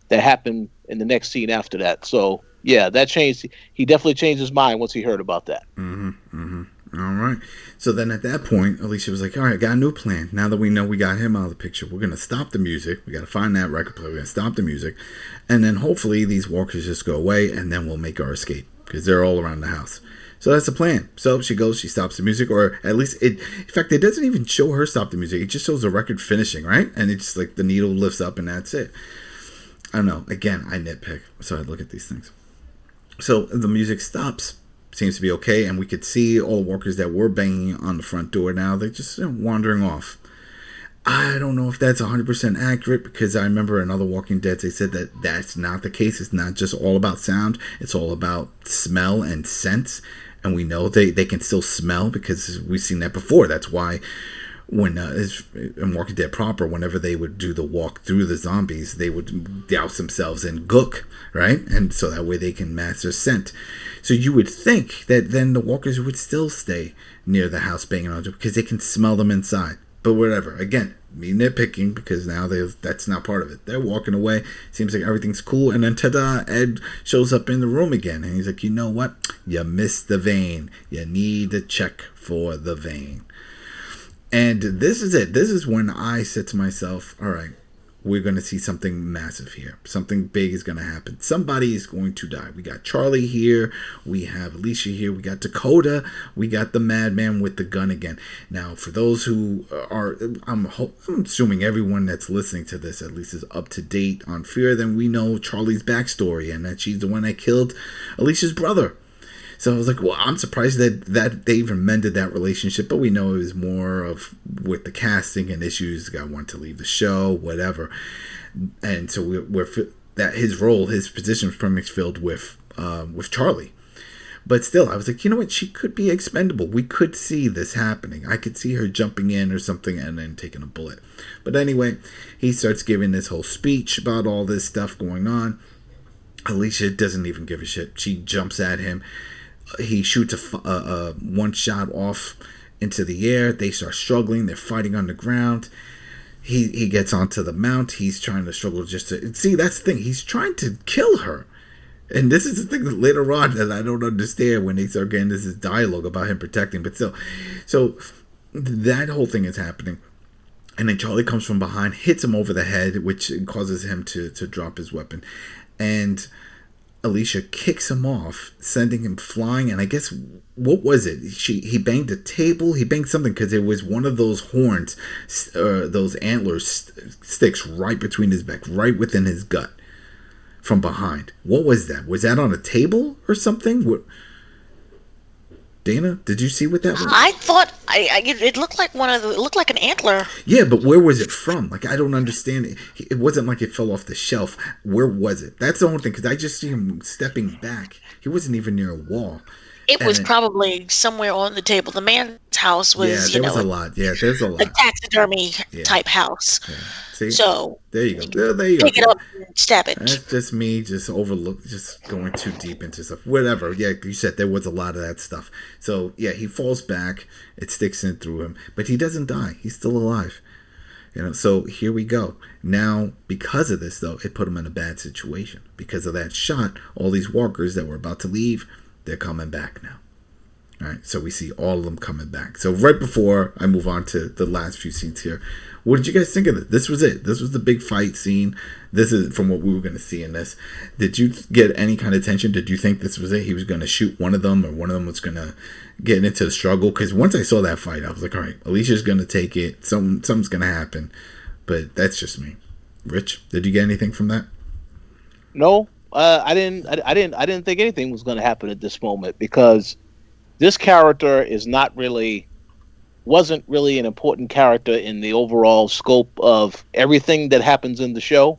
happened in the next scene after that. So, yeah, that changed. He definitely changed his mind once he heard about that. All right. So then at that point, Alicia was like, all right, I got a new plan. Now that we know we got him out of the picture, we're going to stop the music. We got to find that record player. We're going to stop the music. And then hopefully these walkers just go away, and then we'll make our escape, because they're all around the house. So that's the plan. So she goes, she stops the music, or at least in fact, it doesn't even show her stop the music. It just shows the record finishing, right? And it's like the needle lifts up and that's it. I don't know. Again, I nitpick, so I look at these things. So the music stops, seems to be okay, and we could see all the walkers that were banging on the front door now. They're just wandering off. I don't know if that's 100% accurate, because I remember in other Walking Dead they said that that's not the case. It's not just all about sound. It's all about smell and sense. And we know they can still smell because we've seen that before. That's why when in Walking Dead proper, whenever they would do the walk through the zombies, they would douse themselves in gook, right? And so that way they can master scent. So you would think that then the walkers would still stay near the house banging on it because they can smell them inside. But whatever. Again, me nitpicking because now that's not part of it. They're walking away. Seems like everything's cool. And then ta-da, Ed shows up in the room again. And he's like, you know what? You missed the vein. You need to check for the vein. And this is it. This is when I said to myself, all right, we're going to see something massive here. Something big is going to happen. Somebody is going to die. We got Charlie here. We have Alicia here. We got Dakota. We got the madman with the gun again. Now, for those who are, I'm assuming everyone that's listening to this at least is up to date on Fear. Then we know Charlie's backstory and that she's the one that killed Alicia's brother. So I was like, well, I'm surprised that they even mended that relationship, but we know it was more of with the casting and issues. The guy wanted to leave the show, whatever, and so we're that his role, his position was pretty much filled with Charlie. But still, I was like, you know what? She could be expendable. We could see this happening. I could see her jumping in or something and then taking a bullet. But anyway, he starts giving this whole speech about all this stuff going on. Alicia doesn't even give a shit. She jumps at him. He shoots a one shot off into the air. They start struggling. They're fighting on the ground. He gets onto the mount. He's trying to struggle just to... See, that's the thing. He's trying to kill her. And this is the thing that later on that I don't understand when they start getting this dialogue about him protecting. But still, so that whole thing is happening. And then Charlie comes from behind, hits him over the head, which causes him to drop his weapon. And Alicia kicks him off, sending him flying. And I guess, what was it? He banged a table. He banged something because it was one of those horns, those antlers sticks right between his back, right within his gut from behind. What was that? Was that on a table or something? Dana, did you see what that was? I thought it looked like it looked like an antler. Yeah, but where was it from? Like, I don't understand it. It wasn't like it fell off the shelf. Where was it? That's the only thing, because I just see him stepping back. He wasn't even near a wall. It was probably somewhere on the table. The man's house was, there was a lot. Yeah, there's a lot. A taxidermy type house. Yeah. See? So there you go. There you go. Pick it up and stab it. That's just me, just going too deep into stuff. Whatever. Yeah, you said there was a lot of that stuff. So yeah, he falls back. It sticks in through him, but he doesn't die. He's still alive. So here we go. Now, because of this, though, it put him in a bad situation. Because of that shot, all these walkers that were about to leave, they're coming back now. All right, so we see all of them coming back. So right before I move on to the last few scenes here, what did you guys think of it? This was it. This was the big fight scene. This is from what we were going to see in this. Did you get any kind of tension? Did you think this was it? He was going to shoot one of them, or one of them was going to get into the struggle? Because once I saw that fight, I was like, all right, Alicia's going to take it. Something's going to happen. But that's just me. Rich, did you get anything from that? No. I didn't think anything was going to happen at this moment, because this character wasn't really an important character in the overall scope of everything that happens in the show.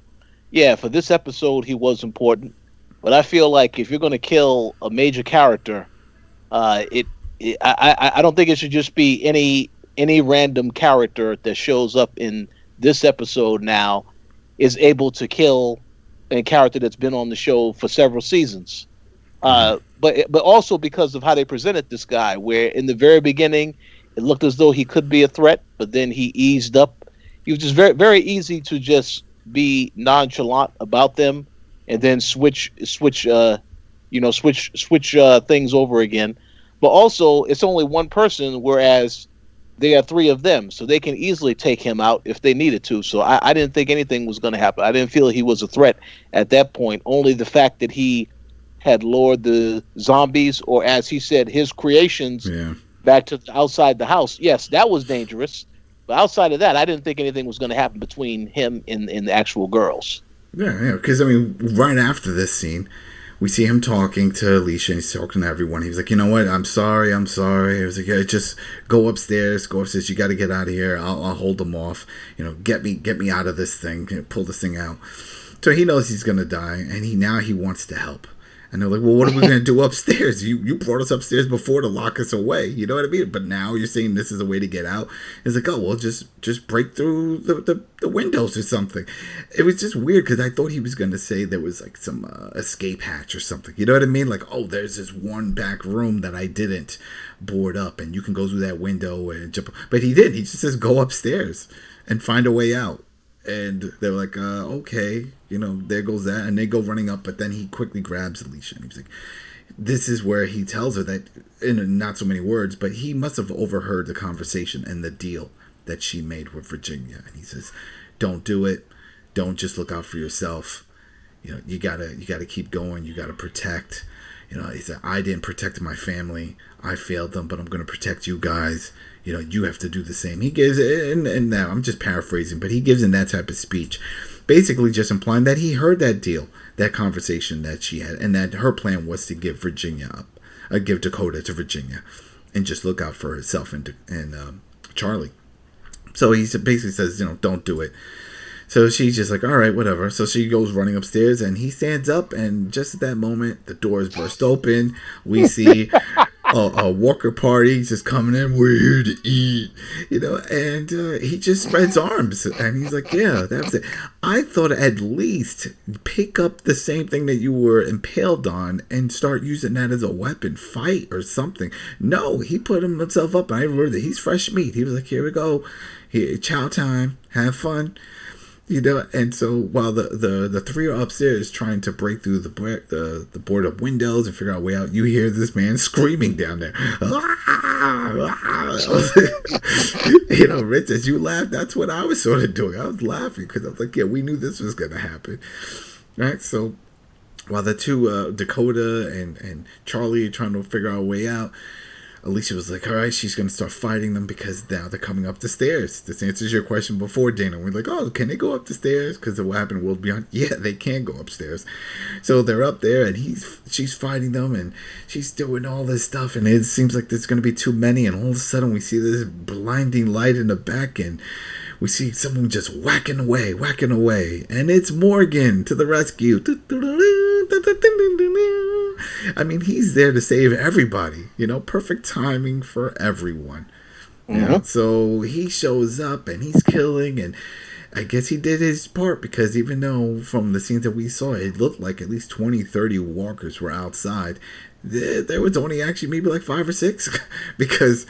Yeah, for this episode he was important, but I feel like if you're going to kill a major character, I don't think it should just be any random character that shows up in this episode now is able to kill a character that's been on the show for several seasons. But also because of how they presented this guy, where in the very beginning it looked as though he could be a threat, but then he eased up. He was just very, very easy to just be nonchalant about them and then switch things over again. But also, it's only one person, whereas there are three of them, so they can easily take him out if they needed to. So I didn't think anything was going to happen. I didn't feel he was a threat at that point. Only the fact that he had lured the zombies, or as he said, his creations, Yeah. back to outside the house. Yes, that was dangerous. But outside of that, I didn't think anything was going to happen between him and the actual girls. Yeah, because, I mean, right after this scene, we see him talking to Alicia, and he's talking to everyone. He was like, you know what, I'm sorry. He was like, yeah, just go upstairs. You got to get out of here. I'll hold them off. Get me out of this thing. Pull this thing out. So he knows he's going to die, and he wants to help. And they're like, well, what are we going to do upstairs? You brought us upstairs before to lock us away. You know what I mean? But now you're saying this is a way to get out. It's like, oh, well, just break through the windows or something. It was just weird because I thought he was going to say there was like some escape hatch or something. You know what I mean? Like, oh, there's this one back room that I didn't board up, and you can go through that window and jump. But he did. He just says go upstairs and find a way out. And they're like, okay, there goes that. And they go running up, but then he quickly grabs Alicia. And he's like, this is where he tells her that, in not so many words, but he must have overheard the conversation and the deal that she made with Virginia. And he says, don't do it. Don't just look out for yourself. You gotta keep going. You gotta protect. He said, I didn't protect my family. I failed them, but I'm going to protect you guys. You have to do the same. He gives, and now I'm just paraphrasing, but he gives in that type of speech, basically just implying that he heard that deal, that conversation that she had, and that her plan was to give give Dakota to Virginia, and just look out for herself and Charlie. So he basically says, don't do it. So she's just like, all right, whatever. So she goes running upstairs, and he stands up, and just at that moment, the doors burst open. We see a Walker party just coming in. We're here to eat, and he just spreads arms, and he's like, yeah, that's it. I thought at least pick up the same thing that you were impaled on and start using that as a weapon, fight or something. No, he put himself up, and I remember that he's fresh meat. He was like, here we go. Here, chow time, have fun. And so while the three are upstairs trying to break through the board up windows and figure out a way out, you hear this man screaming down there. Rich, as you laughed, that's what I was sort of doing. I was laughing because I was like, yeah, we knew this was going to happen. Right? So while the two, Dakota and Charlie, are trying to figure out a way out, Alicia was like, all right, she's going to start fighting them because now they're coming up the stairs. This answers your question before, Dana. We're like, oh, can they go up the stairs? Because of what happened in World Beyond. Yeah, they can go upstairs. So they're up there, and she's fighting them, and she's doing all this stuff, and it seems like there's going to be too many, and all of a sudden we see this blinding light in the back, and we see someone just whacking away, and it's Morgan to the rescue. I mean, he's there to save everybody, perfect timing for everyone. Mm-hmm. So he shows up and he's killing, and I guess he did his part because even though from the scenes that we saw, it looked like at least 20, 30 walkers were outside, there was only actually maybe like 5 or 6 because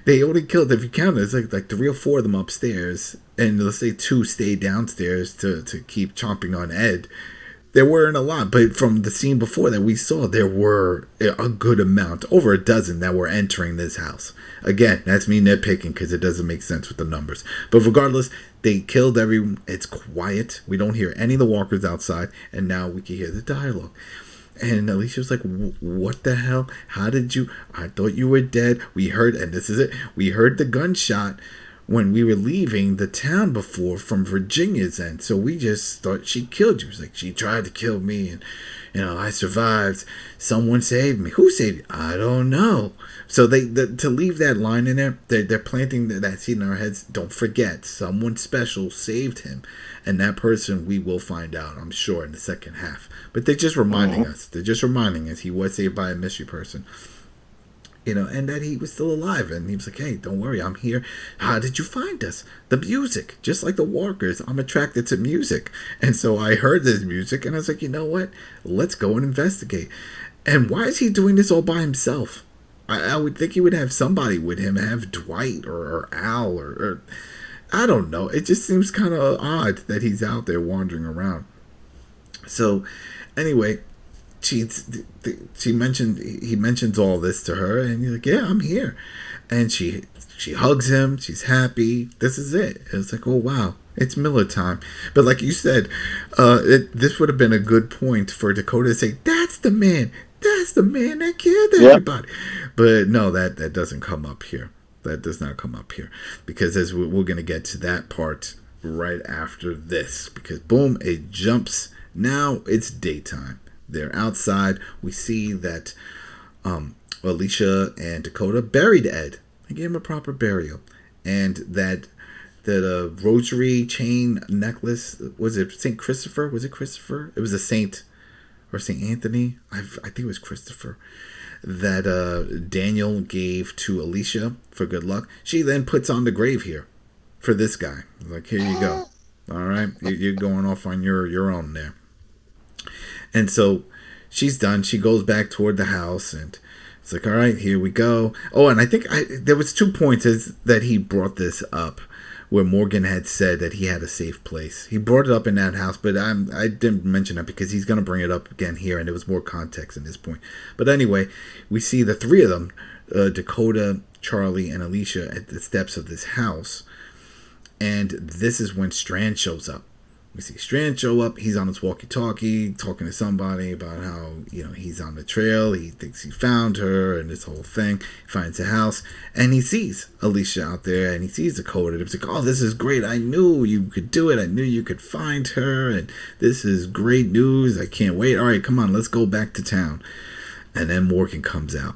they only killed, if you count it, it's like 3 or 4 of them upstairs, and let's say 2 stayed downstairs to keep chomping on Ed. There weren't a lot, but from the scene before that we saw, there were a good amount, over a dozen that were entering this house. Again, that's me nitpicking because it doesn't make sense with the numbers. But regardless, they killed everyone. It's quiet. We don't hear any of the walkers outside, and now we can hear the dialogue. And Alicia was like, what the hell? How did you? I thought you were dead. We heard, and this is it, we heard the gunshot when we were leaving the town before from Virginia's end. So we just thought she killed you. It was like, she tried to kill me, and I survived. Someone saved me. Who saved you? I don't know. So to leave that line in there, they're planting that seed in our heads. Don't forget, someone special saved him. And that person we will find out, I'm sure, in the second half. But they're just reminding us. They're just reminding us he was saved by a mystery person. And that he was still alive. And he was like, hey, don't worry, I'm here. How did you find us? The music. Just like the walkers, I'm attracted to music. And so I heard this music, and I was like, you know what? Let's go and investigate. And why is he doing this all by himself? I would think he would have somebody with him, have Dwight or Al or I don't know. It just seems kind of odd that he's out there wandering around. So anyway, he mentions all this to her, and he's like, yeah, I'm here. And she hugs him. She's happy. This is it. It's like, oh, wow. It's Miller time. But like you said, this would have been a good point for Dakota to say, that's the man. That's the man that killed everybody. Yep. But no, that doesn't come up here. That does not come up here. Because as we're going to get to that part right after this. Because boom, it jumps. Now it's daytime. They're outside. We see that Alicia and Dakota buried Ed. They gave him a proper burial. And that rosary chain necklace, was it St. Christopher? Was it Christopher? It was a saint. Or St. Anthony, I think it was Christopher, that Daniel gave to Alicia for good luck. She then puts on the grave here for this guy. Like, here you go. All right, you're going off on your own there. And so she's done. She goes back toward the house, and it's like, all right, here we go. Oh, and I think there was 2 points that he brought this up, where Morgan had said that he had a safe place. He brought it up in that house, but I didn't mention that because he's going to bring it up again here, and there was more context in this point. But anyway, we see the 3 of them, Dakota, Charlie, and Alicia, at the steps of this house. And this is when Strand shows up. We see Strand show up. He's on his walkie-talkie talking to somebody about how, he's on the trail. He thinks he found her and this whole thing. He finds the house and he sees Alicia out there and he sees Dakota. It's like, oh, this is great. I knew you could do it. I knew you could find her. And this is great news. I can't wait. All right, come on. Let's go back to town. And then Morgan comes out.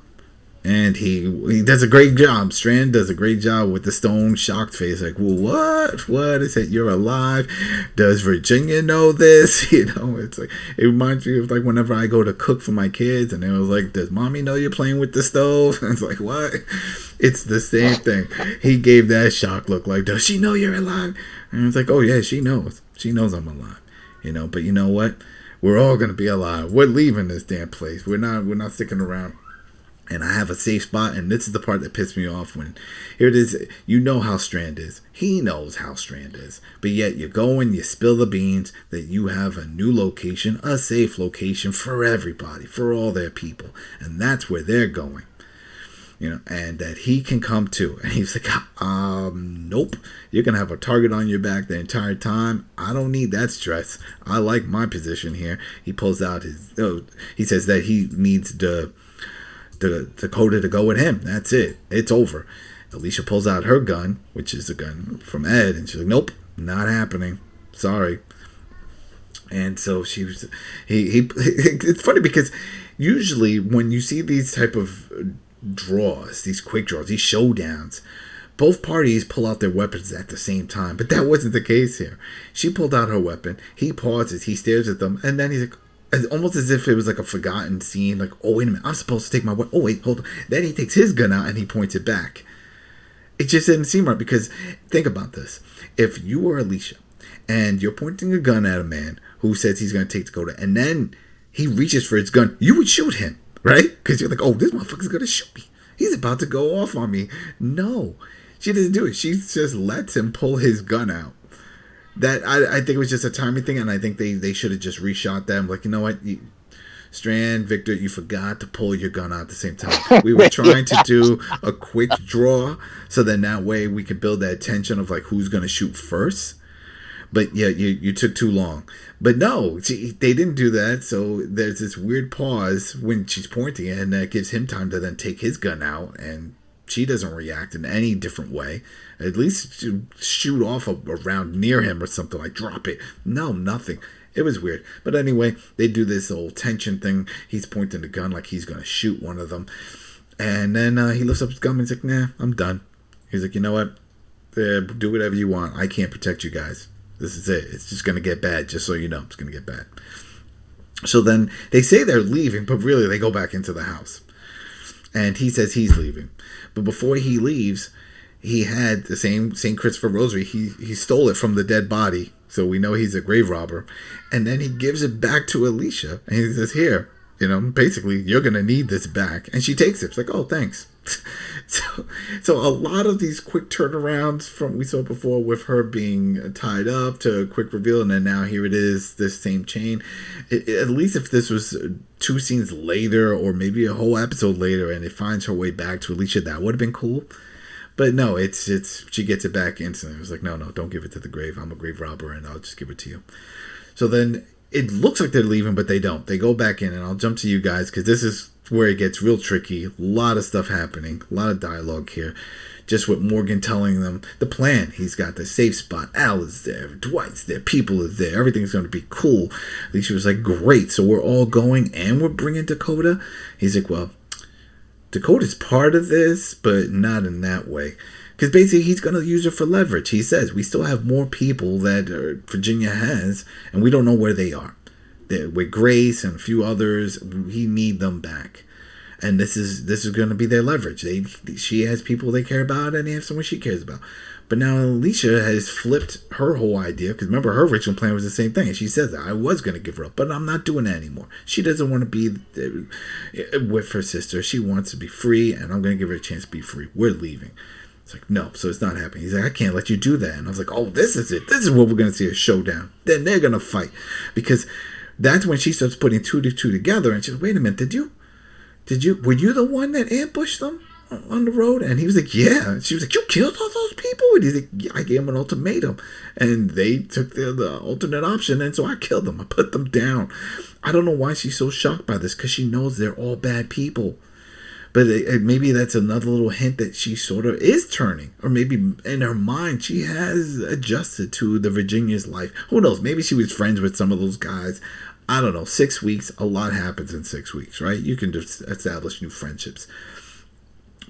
And he does a great job. Strand does a great job with the stone shocked face. Like, well, what? What is it? You're alive? Does Virginia know this? It's like, it reminds me of like whenever I go to cook for my kids and it was like, does mommy know you're playing with the stove? And it's like, what? It's the same thing. He gave that shock look like, does she know you're alive? And it's like, oh yeah, she knows. She knows I'm alive. But you know what? We're all gonna be alive. We're leaving this damn place. We're not sticking around. And I have a safe spot, and this is the part that pissed me off when, here it is, you know how Strand is. He knows how Strand is. But yet you go and you spill the beans that you have a new location, a safe location for everybody, for all their people. And that's where they're going. And that he can come to. And he's like, nope. You're going to have a target on your back the entire time. I don't need that stress. I like my position here. He pulls out he says that he needs the Dakota to go with him. That's it. It's over. Alicia pulls out her gun, which is a gun from Ed, and she's like, nope, not happening. Sorry. And so it's funny because usually when you see these type of draws, these quick draws, these showdowns, both parties pull out their weapons at the same time. But that wasn't the case here. She pulled out her weapon. He pauses. He stares at them. And then he's like, almost as if it was like a forgotten scene. Like, oh, wait a minute. I'm supposed to take my weapon. Oh, wait, hold on. Then he takes his gun out and he points it back. It just didn't seem right because think about this. If you were Alicia and you're pointing a gun at a man who says he's going to take Dakota and then he reaches for his gun, you would shoot him, right? Because you're like, oh, this motherfucker's going to shoot me. He's about to go off on me. No, she doesn't do it. She just lets him pull his gun out. That I think it was just a timing thing, and I think they should have just reshot them. Like, you know what, Strand, Victor, you forgot to pull your gun out at the same time. We were trying to do a quick draw, so then that way we could build that tension of like who's gonna shoot first. But yeah, you took too long. But no, they didn't do that. So there's this weird pause when she's pointing it, and that gives him time to then take his gun out, and she doesn't react in any different way. At least shoot off a round near him or something, like drop it. No, nothing. It was weird. But anyway, they do this whole tension thing. He's pointing the gun like he's going to shoot one of them. And then he lifts up his gun and he's like, nah, I'm done. He's like, you know what? Do whatever you want. I can't protect you guys. This is it. It's just going to get bad, just so you know. It's going to get bad. So then they say they're leaving, but really they go back into the house. And he says he's leaving. But before he leaves, he had the same St. Christopher rosary. He stole it from the dead body. So we know he's a grave robber. And then he gives it back to Alicia. And he says, here, basically, you're going to need this back. And she takes it. It's like, oh, thanks. So a lot of these quick turnarounds from we saw before with her being tied up to a quick reveal. And then now here it is, this same chain. At least if this was 2 scenes later or maybe a whole episode later and it finds her way back to Alicia, that would have been cool. But no, it's she gets it back instantly. It was like, no, don't give it to the grave. I'm a grave robber, and I'll just give it to you. So then it looks like they're leaving, but they don't. They go back in, and I'll jump to you guys because this is where it gets real tricky. A lot of stuff happening, a lot of dialogue here. Just with Morgan telling them the plan. He's got the safe spot. Al is there. Dwight's there. People is there. Everything's going to be cool. Alicia was like, great. So we're all going and we're bringing Dakota. He's like, well, Dakota's part of this, but not in that way. Because basically he's going to use her for leverage. He says, we still have more people that Virginia has, and we don't know where they are. With Grace and a few others, we need them back. And this is going to be their leverage. She has people they care about, and they have someone she cares about. But now Alicia has flipped her whole idea, because remember, her original plan was the same thing. And she says, I was going to give her up, but I'm not doing that anymore. She doesn't want to be with her sister. She wants to be free, and I'm going to give her a chance to be free. We're leaving. It's like, no, so it's not happening. He's like, I can't let you do that. And I was like, oh, this is it. This is what we're going to see, a showdown. Then they're going to fight. Because that's when she starts putting two to two together, and she's like, wait a minute, were you the one that ambushed them on the road? And he was like, yeah. And she was like, you killed all those people? And he's like, yeah, I gave them an ultimatum. And they took the alternate option, and so I killed them. I put them down. I don't know why she's so shocked by this, because she knows they're all bad people. But maybe that's another little hint that she sort of is turning. Or maybe in her mind, she has adjusted to the Virginia's life. Who knows? Maybe she was friends with some of those guys. I don't know. 6 weeks, a lot happens in 6 weeks, right? You can just establish new friendships.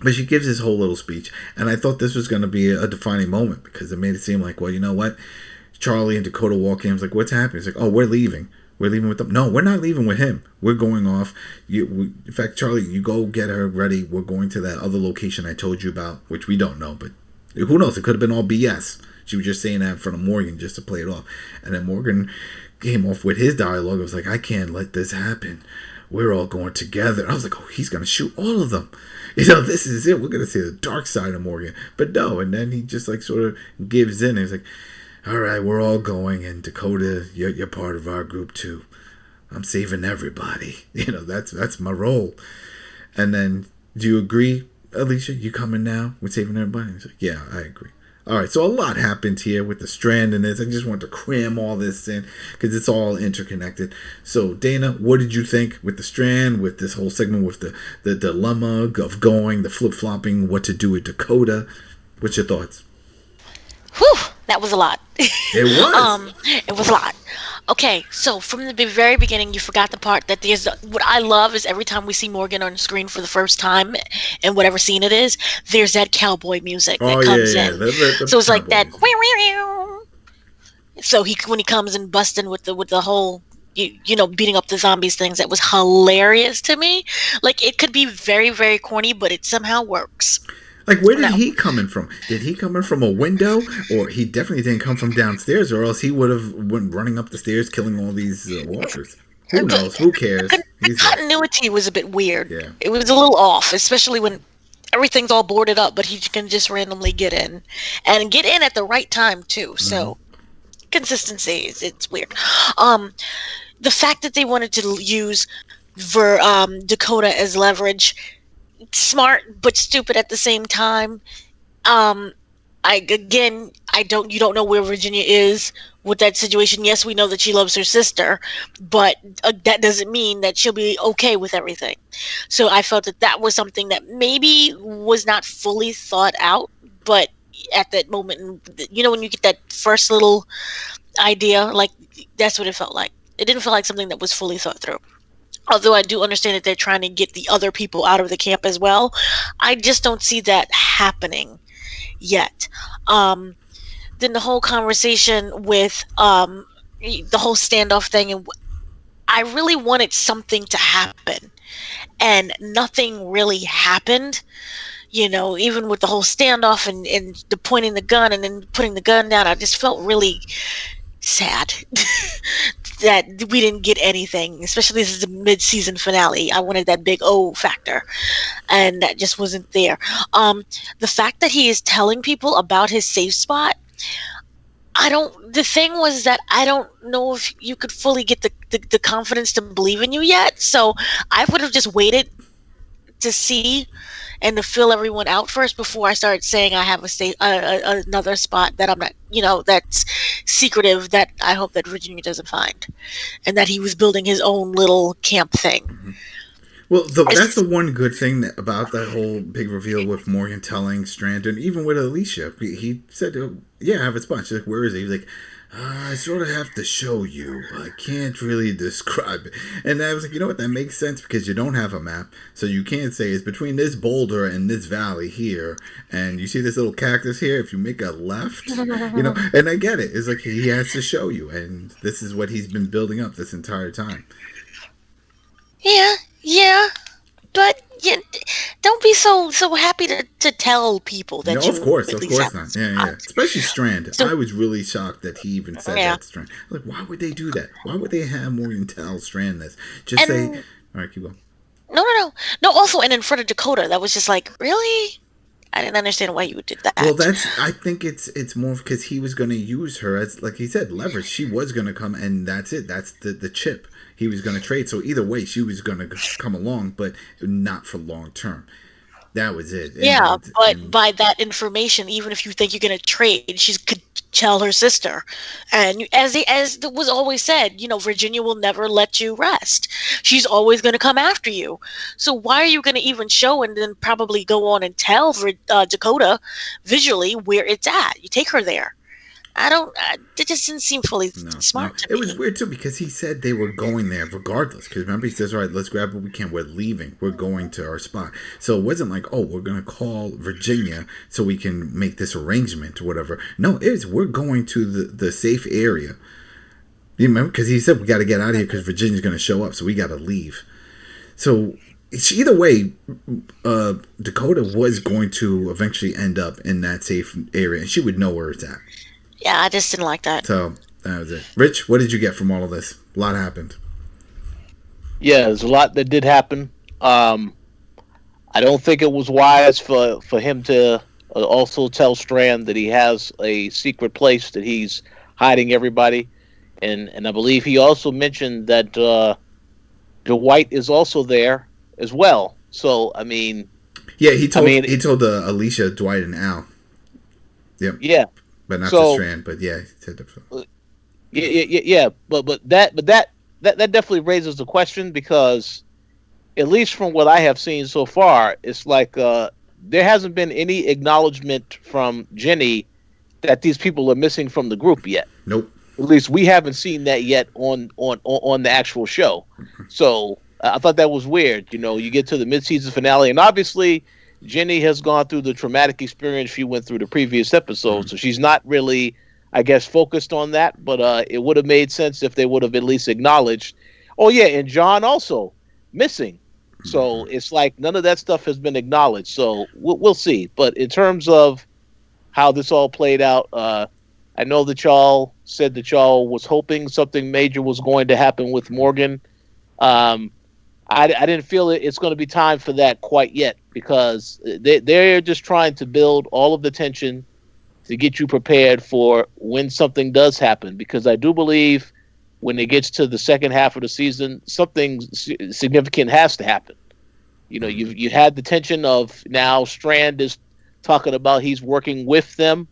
But she gives this whole little speech, and I thought this was going to be a defining moment, because it made it seem like, well, you know what? Charlie and Dakota walk in. I was like, what's happening? It's like, oh, we're leaving. We're leaving with them. No, we're not leaving with him. We're going off. In fact, Charlie, you go get her ready. We're going to that other location I told you about, which we don't know, but who knows? It could have been all BS. She was just saying that in front of Morgan just to play it off. And then Morgan came off with his dialogue. I was like, I can't let this happen. We're all going together. I was like, oh, he's going to shoot all of them. This is it. We're going to see the dark side of Morgan. But no, and then he just like sort of gives in. He's like, all right, we're all going, and Dakota, you're part of our group too. I'm saving everybody. That's my role. And then, do you agree, Alicia? You coming now with saving everybody? He's like, yeah, I agree. All right, so a lot happened here with the Strand and this. I just want to cram all this in because it's all interconnected. So, Dana, what did you think with the Strand, with this whole segment, with the dilemma of going, the flip-flopping, what to do with Dakota? What's your thoughts? Whew, that was a lot. It was. It was a lot. Okay, so from the very beginning, you forgot the part that there's what I love is every time we see Morgan on screen for the first time, in whatever scene it is, there's that cowboy music that comes in. So it's like that. So when he comes and busting with the whole, beating up the zombies things, that was hilarious to me. Like, it could be very, very corny, but it somehow works. Like, where did he come in from? Did he come in from a window? Or he definitely didn't come from downstairs, or else he would have went running up the stairs killing all these walkers. Who knows? Who cares? The continuity was a bit weird. Yeah. It was a little off, especially when everything's all boarded up, but he can just randomly get in. And get in at the right time, too. So, consistency, it's weird. The fact that they wanted to use Dakota as leverage, smart but stupid at the same time. You don't know where Virginia is with that situation. Yes, we know that she loves her sister, but that doesn't mean that she'll be okay with everything. So I felt that was something that maybe was not fully thought out, but at that moment, when you get that first little idea, like, that's what it felt like. It didn't feel like something that was fully thought through. Although I do understand that they're trying to get the other people out of the camp as well, I just don't see that happening yet. Then the whole conversation with the whole standoff thing, and I really wanted something to happen, and nothing really happened. Even with the whole standoff and the pointing the gun and then putting the gun down, I just felt really sad that we didn't get anything, especially this is the mid-season finale. I wanted that big O factor, and that just wasn't there. The fact that he is telling people about his safe spot, the thing was that I don't know if you could fully get the confidence to believe in you yet, so I would have just waited to see and to fill everyone out first before I start saying I have another spot that I'm not, that's secretive, that I hope that Virginia doesn't find, and that he was building his own little camp thing. Well, that's the one good thing about that whole big reveal with Morgan telling Strand, and even with Alicia. He said, yeah, I have a spot. She's like, where is it? He's like, I sort of have to show you. I can't really describe it. And I was like, you know what? That makes sense because you don't have a map. So you can't say it's between this boulder and this valley here. And you see this little cactus here? If you make a left, and I get it. It's like he has to show you. And this is what he's been building up this entire time. Yeah, but don't be so happy to tell people that. No, of course not. Yeah. Especially Strand. I was really shocked that he even said that. Strand. Like, why would they do that? Why would they have Morgan tell Strand this? Just say, all right, keep going. No. Also, and in front of Dakota, that was just like, really? I didn't understand why you did that. Well, I think it's more because he was going to use her as, like he said, leverage. She was going to come, and that's it. That's the chip he was going to trade. So either way, she was going to come along, but not for long term. That was it. But by that information, even if you think you're going to trade, she could tell her sister. And as was always said, Virginia will never let you rest. She's always going to come after you. So why are you going to even show and then probably go on and tell Dakota visually where it's at? You take her there. It just didn't seem fully smart to me. It was weird, too, because he said they were going there regardless. Because remember, he says, all right, let's grab what we can. We're leaving. We're going to our spot. So it wasn't like, oh, we're going to call Virginia so we can make this arrangement or whatever. No, we're going to the safe area. You remember? Because he said we got to get out of here because Virginia's going to show up. So we got to leave. So either way, Dakota was going to eventually end up in that safe area. And she would know where it's at. Yeah, I just didn't like that. So, that was it. Rich, what did you get from all of this? A lot happened. Yeah, there's a lot that did happen. I don't think it was wise for him to also tell Strand that he has a secret place that he's hiding everybody. And I believe he also mentioned that Dwight is also there as well. So, I mean... Yeah, he told Alicia, Dwight, and Al. Yep. Yeah. But not to Strand, but yeah, he said that. Yeah. But that definitely raises the question because, at least from what I have seen so far, it's like there hasn't been any acknowledgement from Jenny that these people are missing from the group yet. Nope. At least we haven't seen that yet on the actual show. So I thought that was weird. You get to the mid-season finale, and obviously Jenny has gone through the traumatic experience she went through the previous episode, so she's not really, I guess, focused on that, but it would have made sense if they would have at least acknowledged, oh yeah, and John also missing. So it's like none of that stuff has been acknowledged, so we'll see. But in terms of how this all played out, I know that y'all said that y'all was hoping something major was going to happen with Morgan. I didn't feel it's going to be time for that quite yet because they're just trying to build all of the tension to get you prepared for when something does happen. Because I do believe when it gets to the second half of the season, something significant has to happen. You had the tension of now Strand is talking about he's working with them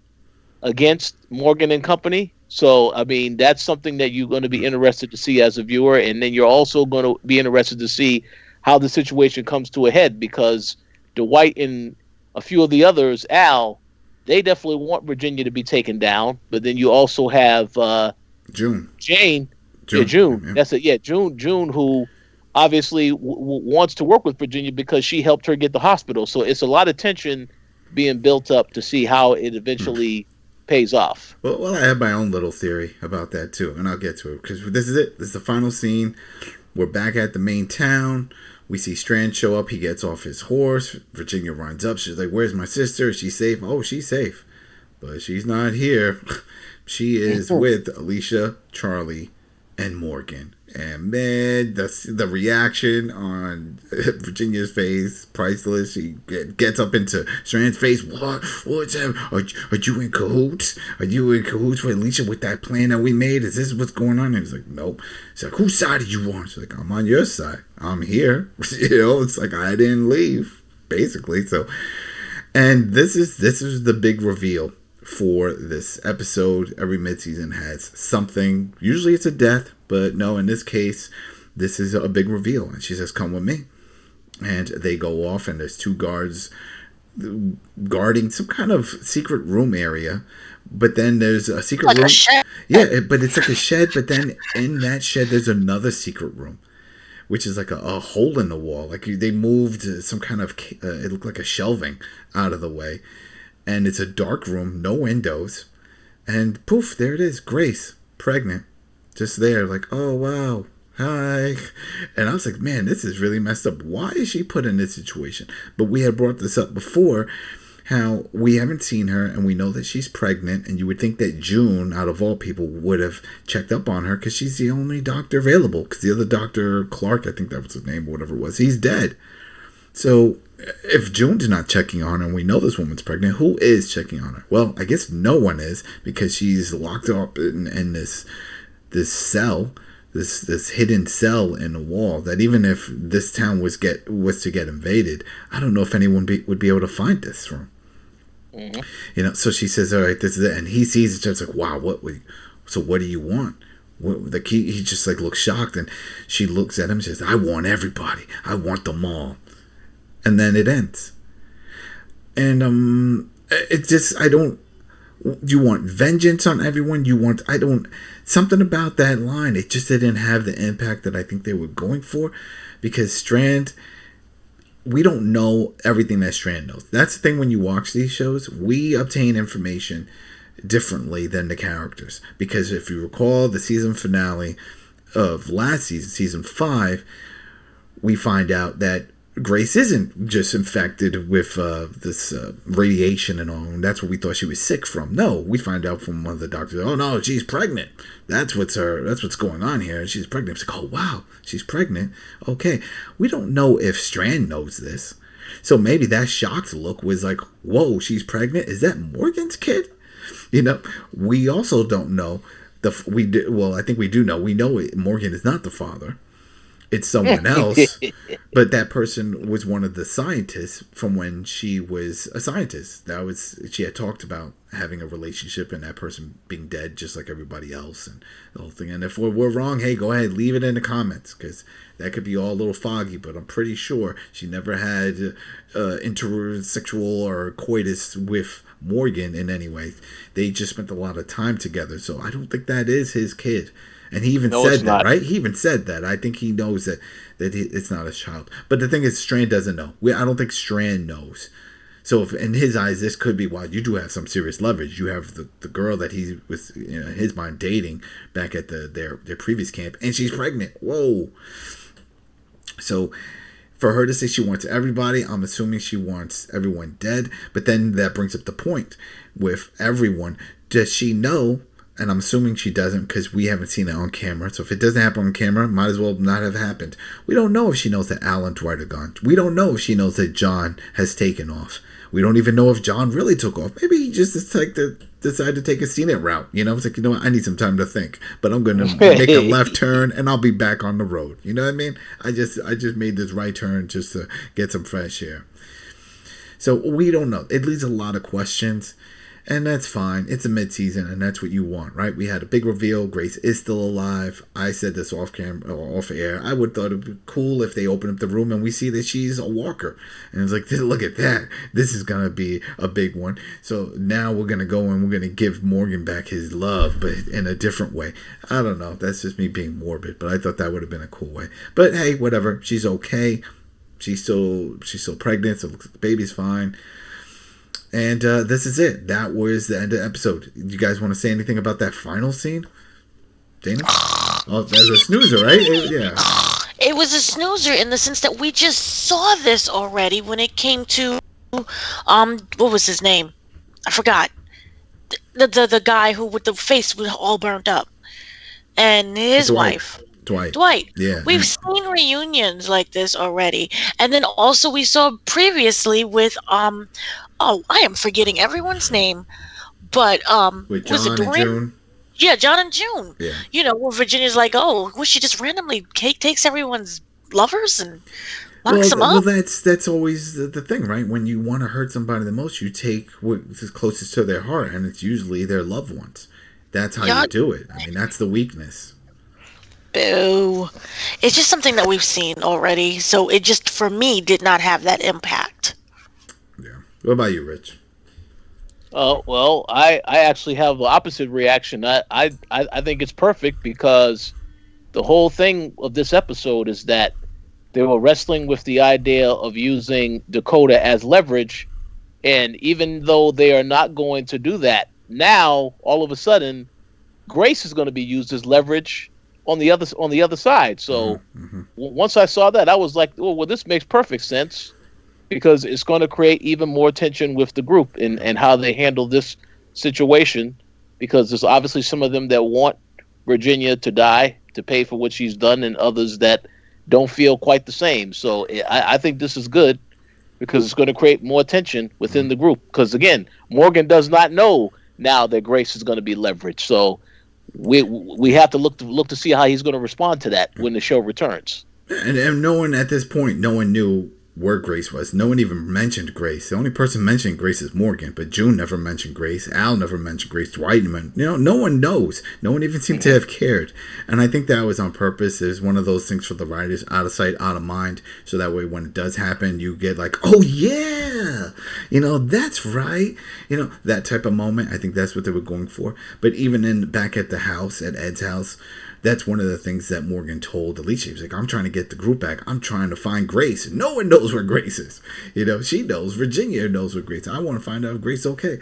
against Morgan and company. So, I mean, that's something that you're going to be interested to see as a viewer. And then you're also going to be interested to see how the situation comes to a head because Dwight and a few of the others, Al, they definitely want Virginia to be taken down. But then you also have June. June. Yeah. That's it. Yeah, June, who obviously wants to work with Virginia because she helped her get the hospital. So it's a lot of tension being built up to see how it eventually pays off. Well, I have my own little theory about that too, and I'll get to it because this is it. This is the final scene. We're back at the main town. We see Strand show up. He gets off his horse. Virginia runs up. She's like, "Where's my sister? Is she safe?" Oh, she's safe, but she's not here. She is with Alicia, Charlie, and Morgan. And man, the reaction on Virginia's face, priceless. She gets up into Strand's face. What's that? Are you in cahoots? Are you in cahoots with Alicia with that plan that we made? Is this what's going on? And he's like, nope. She's like, whose side are you on? She's like, I'm on your side. I'm here. It's like I didn't leave. basically. So, and this is the big reveal for this episode. Every midseason has something. Usually it's a death, but no, in this case, this is a big reveal. And she says, "Come with me." And they go off, and there's 2 guards guarding some kind of secret room area. But then there's a secret room. A shed. Yeah, but it's like a shed. But then in that shed, there's another secret room, which is like a hole in the wall. Like they moved some kind of, it looked like a shelving out of the way. And it's a dark room, no windows. And poof, there it is. Grace, pregnant. Just there, like, oh, wow. Hi. And I was like, man, this is really messed up. Why is she put in this situation? But we had brought this up before, how we haven't seen her and we know that she's pregnant. And you would think that June, out of all people, would have checked up on her because she's the only doctor available. Because the other doctor, Clark, I think that was his name or whatever it was, he's dead. So if June's not checking on her and we know this woman's pregnant, who is checking on her? Well, I guess no one is because she's locked up in this cell, this hidden cell in the wall that even if this town was to get invaded, I don't know if anyone would be able to find this room. Mm-hmm. You know, so she says, all right, this is it. And he sees it, just like, wow, what do you want? He just like looks shocked, and she looks at him and says, I want everybody. I want them all. And then it ends. And it just, you want vengeance on everyone? Something about that line, it just didn't have the impact that I think they were going for, because Strand, we don't know everything that Strand knows. That's the thing when you watch these shows, we obtain information differently than the characters. Because if you recall the season finale of last season, season 5, we find out that Grace isn't just infected with this radiation and all, and that's what we thought she was sick from. No, we find out from one of the doctors, oh no, she's pregnant. That's what's going on here. She's pregnant. It's like, oh wow, she's pregnant. Okay. We don't know if Strand knows this. So maybe that shocked look was like, whoa, she's pregnant? Is that Morgan's kid? You know, we also don't know. I think we do know. We know Morgan is not the father. It's someone else, but that person was one of the scientists from when she was a scientist. She had talked about having a relationship and that person being dead just like everybody else and the whole thing. And if we're wrong, hey, go ahead, leave it in the comments, because that could be all a little foggy, but I'm pretty sure she never had intersexual or coitus with Morgan in any way. They just spent a lot of time together, so I don't think that is his kid. And he even said that, right? He even said that. I think he knows that it's not his child. But the thing is, Strand doesn't know. I don't think Strand knows. So if in his eyes, this could be why you do have some serious leverage. You have the girl that he was, in his mind, dating back at their previous camp, and she's pregnant. Whoa. So for her to say she wants everybody, I'm assuming she wants everyone dead. But then that brings up the point with everyone. Does she know? And I'm assuming she doesn't, because we haven't seen it on camera. So if it doesn't happen on camera, might as well not have happened. We don't know if she knows that Al and Dwight are gone. We don't know if she knows that John has taken off. We don't even know if John really took off. Maybe he just decided to take a scenic route. It's like, what? I need some time to think. But I'm going to make a left turn, and I'll be back on the road. You know what I mean? I just made this right turn just to get some fresh air. So we don't know. It leaves a lot of questions. And that's fine. It's a mid-season, and that's what you want, right? We had a big reveal. Grace is still alive. I said this off camera or off air. I would thought it'd be cool if they open up the room and we see that she's a walker. And it's like, look at that. This is going to be a big one. So now we're going to go and we're going to give Morgan back his love, but in a different way. I don't know. That's just me being morbid, but I thought that would have been a cool way. But hey, whatever. She's okay. She's still pregnant, so the baby's fine. And this is it. That was the end of the episode. You guys want to say anything about that final scene? Dana? Oh, that was a snoozer, right? Yeah. It was a snoozer in the sense that we just saw this already when it came to, what was his name? I forgot. The guy who with the face was all burnt up. And his wife. Dwight. Yeah. We've seen reunions like this already. And then also we saw previously with, I am forgetting everyone's name, but with was it John and June? Yeah, John and June. Yeah. Where Virginia's like, oh, well, she just randomly takes everyone's lovers and Locks him Well, up. that's always the thing, right? When you want to hurt somebody the most, you take what's closest to their heart, and it's usually their loved ones. That's how Yeah. you do it. I mean, that's the weakness. Boo. It's just something that we've seen already. So it just, for me, did not have that impact. Yeah. What about you, Rich? Well, I actually have the opposite reaction. I think it's perfect because the whole thing of this episode is that they were wrestling with the idea of using Dakota as leverage, and even though they are not going to do that now, all of a sudden, Grace is going to be used as leverage on the other side. So once I saw that, I was like, oh, well, this makes perfect sense because it's going to create even more tension with the group and how they handle this situation. Because there's obviously some of them that want Virginia to die to pay for what she's done, and others that don't feel quite the same. So I think this is good because it's going to create more tension within the group. Because again, Morgan does not know now that Grace is going to be leveraged. So we have to look to see how he's going to respond to that when the show returns. And no one at this point, no one knew where Grace was. No one even mentioned Grace. The only person mentioning Grace is Morgan, but June never mentioned Grace. Al never mentioned Grace. Dwight, no one knows. No one even seemed to have cared. And I think that was on purpose. It was one of those things for the writers, out of sight, out of mind. So that way when it does happen, you get like, oh yeah, that's right. That type of moment. I think that's what they were going for. But even back at the house, at Ed's house, that's one of the things that Morgan told Alicia. He was like, I'm trying to get the group back. I'm trying to find Grace. No one knows where Grace is. She knows. Virginia knows where Grace is. I want to find out if Grace is okay.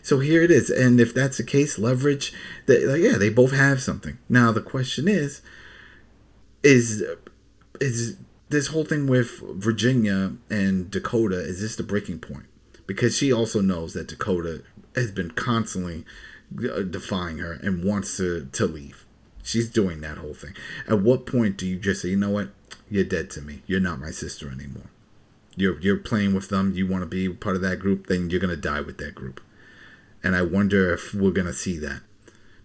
So here it is. And if that's the case, leverage, they both have something. Now, the question is this whole thing with Virginia and Dakota, is this the breaking point? Because she also knows that Dakota has been constantly defying her and wants to leave. She's doing that whole thing. At what point do you just say, you know what? You're dead to me. You're not my sister anymore. You're playing with them. You want to be part of that group, then you're going to die with that group. And I wonder if we're going to see that.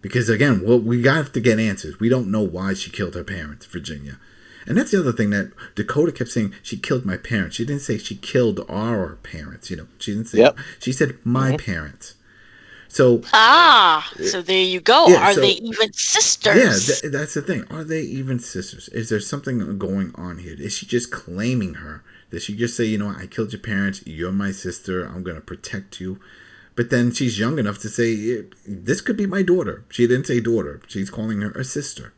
Because, again, we have to get answers. We don't know why she killed her parents, Virginia. And that's the other thing that Dakota kept saying, she killed my parents. She didn't say she killed our parents. She didn't say, She said my parents. So so there you go. Yeah, Are they even sisters? Yeah, that's the thing. Are they even sisters? Is there something going on here? Is she just claiming her? Does she just say, I killed your parents. You're my sister. I'm going to protect you. But then she's young enough to say, this could be my daughter. She didn't say daughter. She's calling her a sister.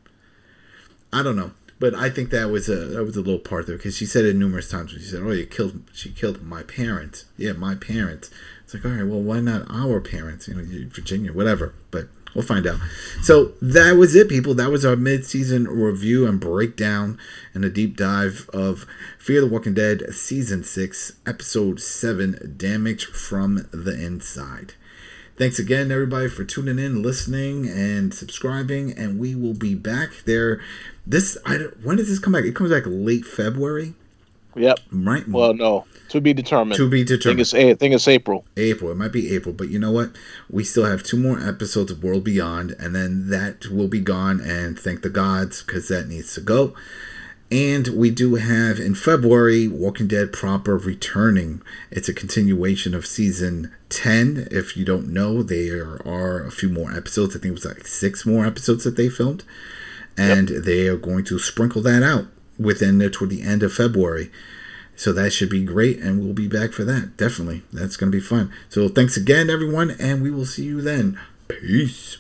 I don't know. But I think that was a little part there because she said it numerous times. She said, she killed my parents. Yeah, my parents. It's like, all right, well, why not our parents? Virginia, whatever. But we'll find out. So that was it, people. That was our mid-season review and breakdown and a deep dive of Fear the Walking Dead Season 6, Episode 7, Damage from the Inside. Thanks again, everybody, for tuning in, listening, and subscribing. And we will be back there. When does this come back? It comes back late February. Yep. Right. Well, no. To be determined. To be determined. I think it's April. April. It might be April. But you know what? We still have 2 more episodes of World Beyond. And then that will be gone. And thank the gods, because that needs to go. And we do have, in February, Walking Dead proper returning. It's a continuation of Season 10. If you don't know, there are a few more episodes. I think it was like 6 more episodes that they filmed. And they are going to sprinkle that out toward the end of February. So that should be great, and we'll be back for that. Definitely. That's going to be fun. So thanks again, everyone, and we will see you then. Peace.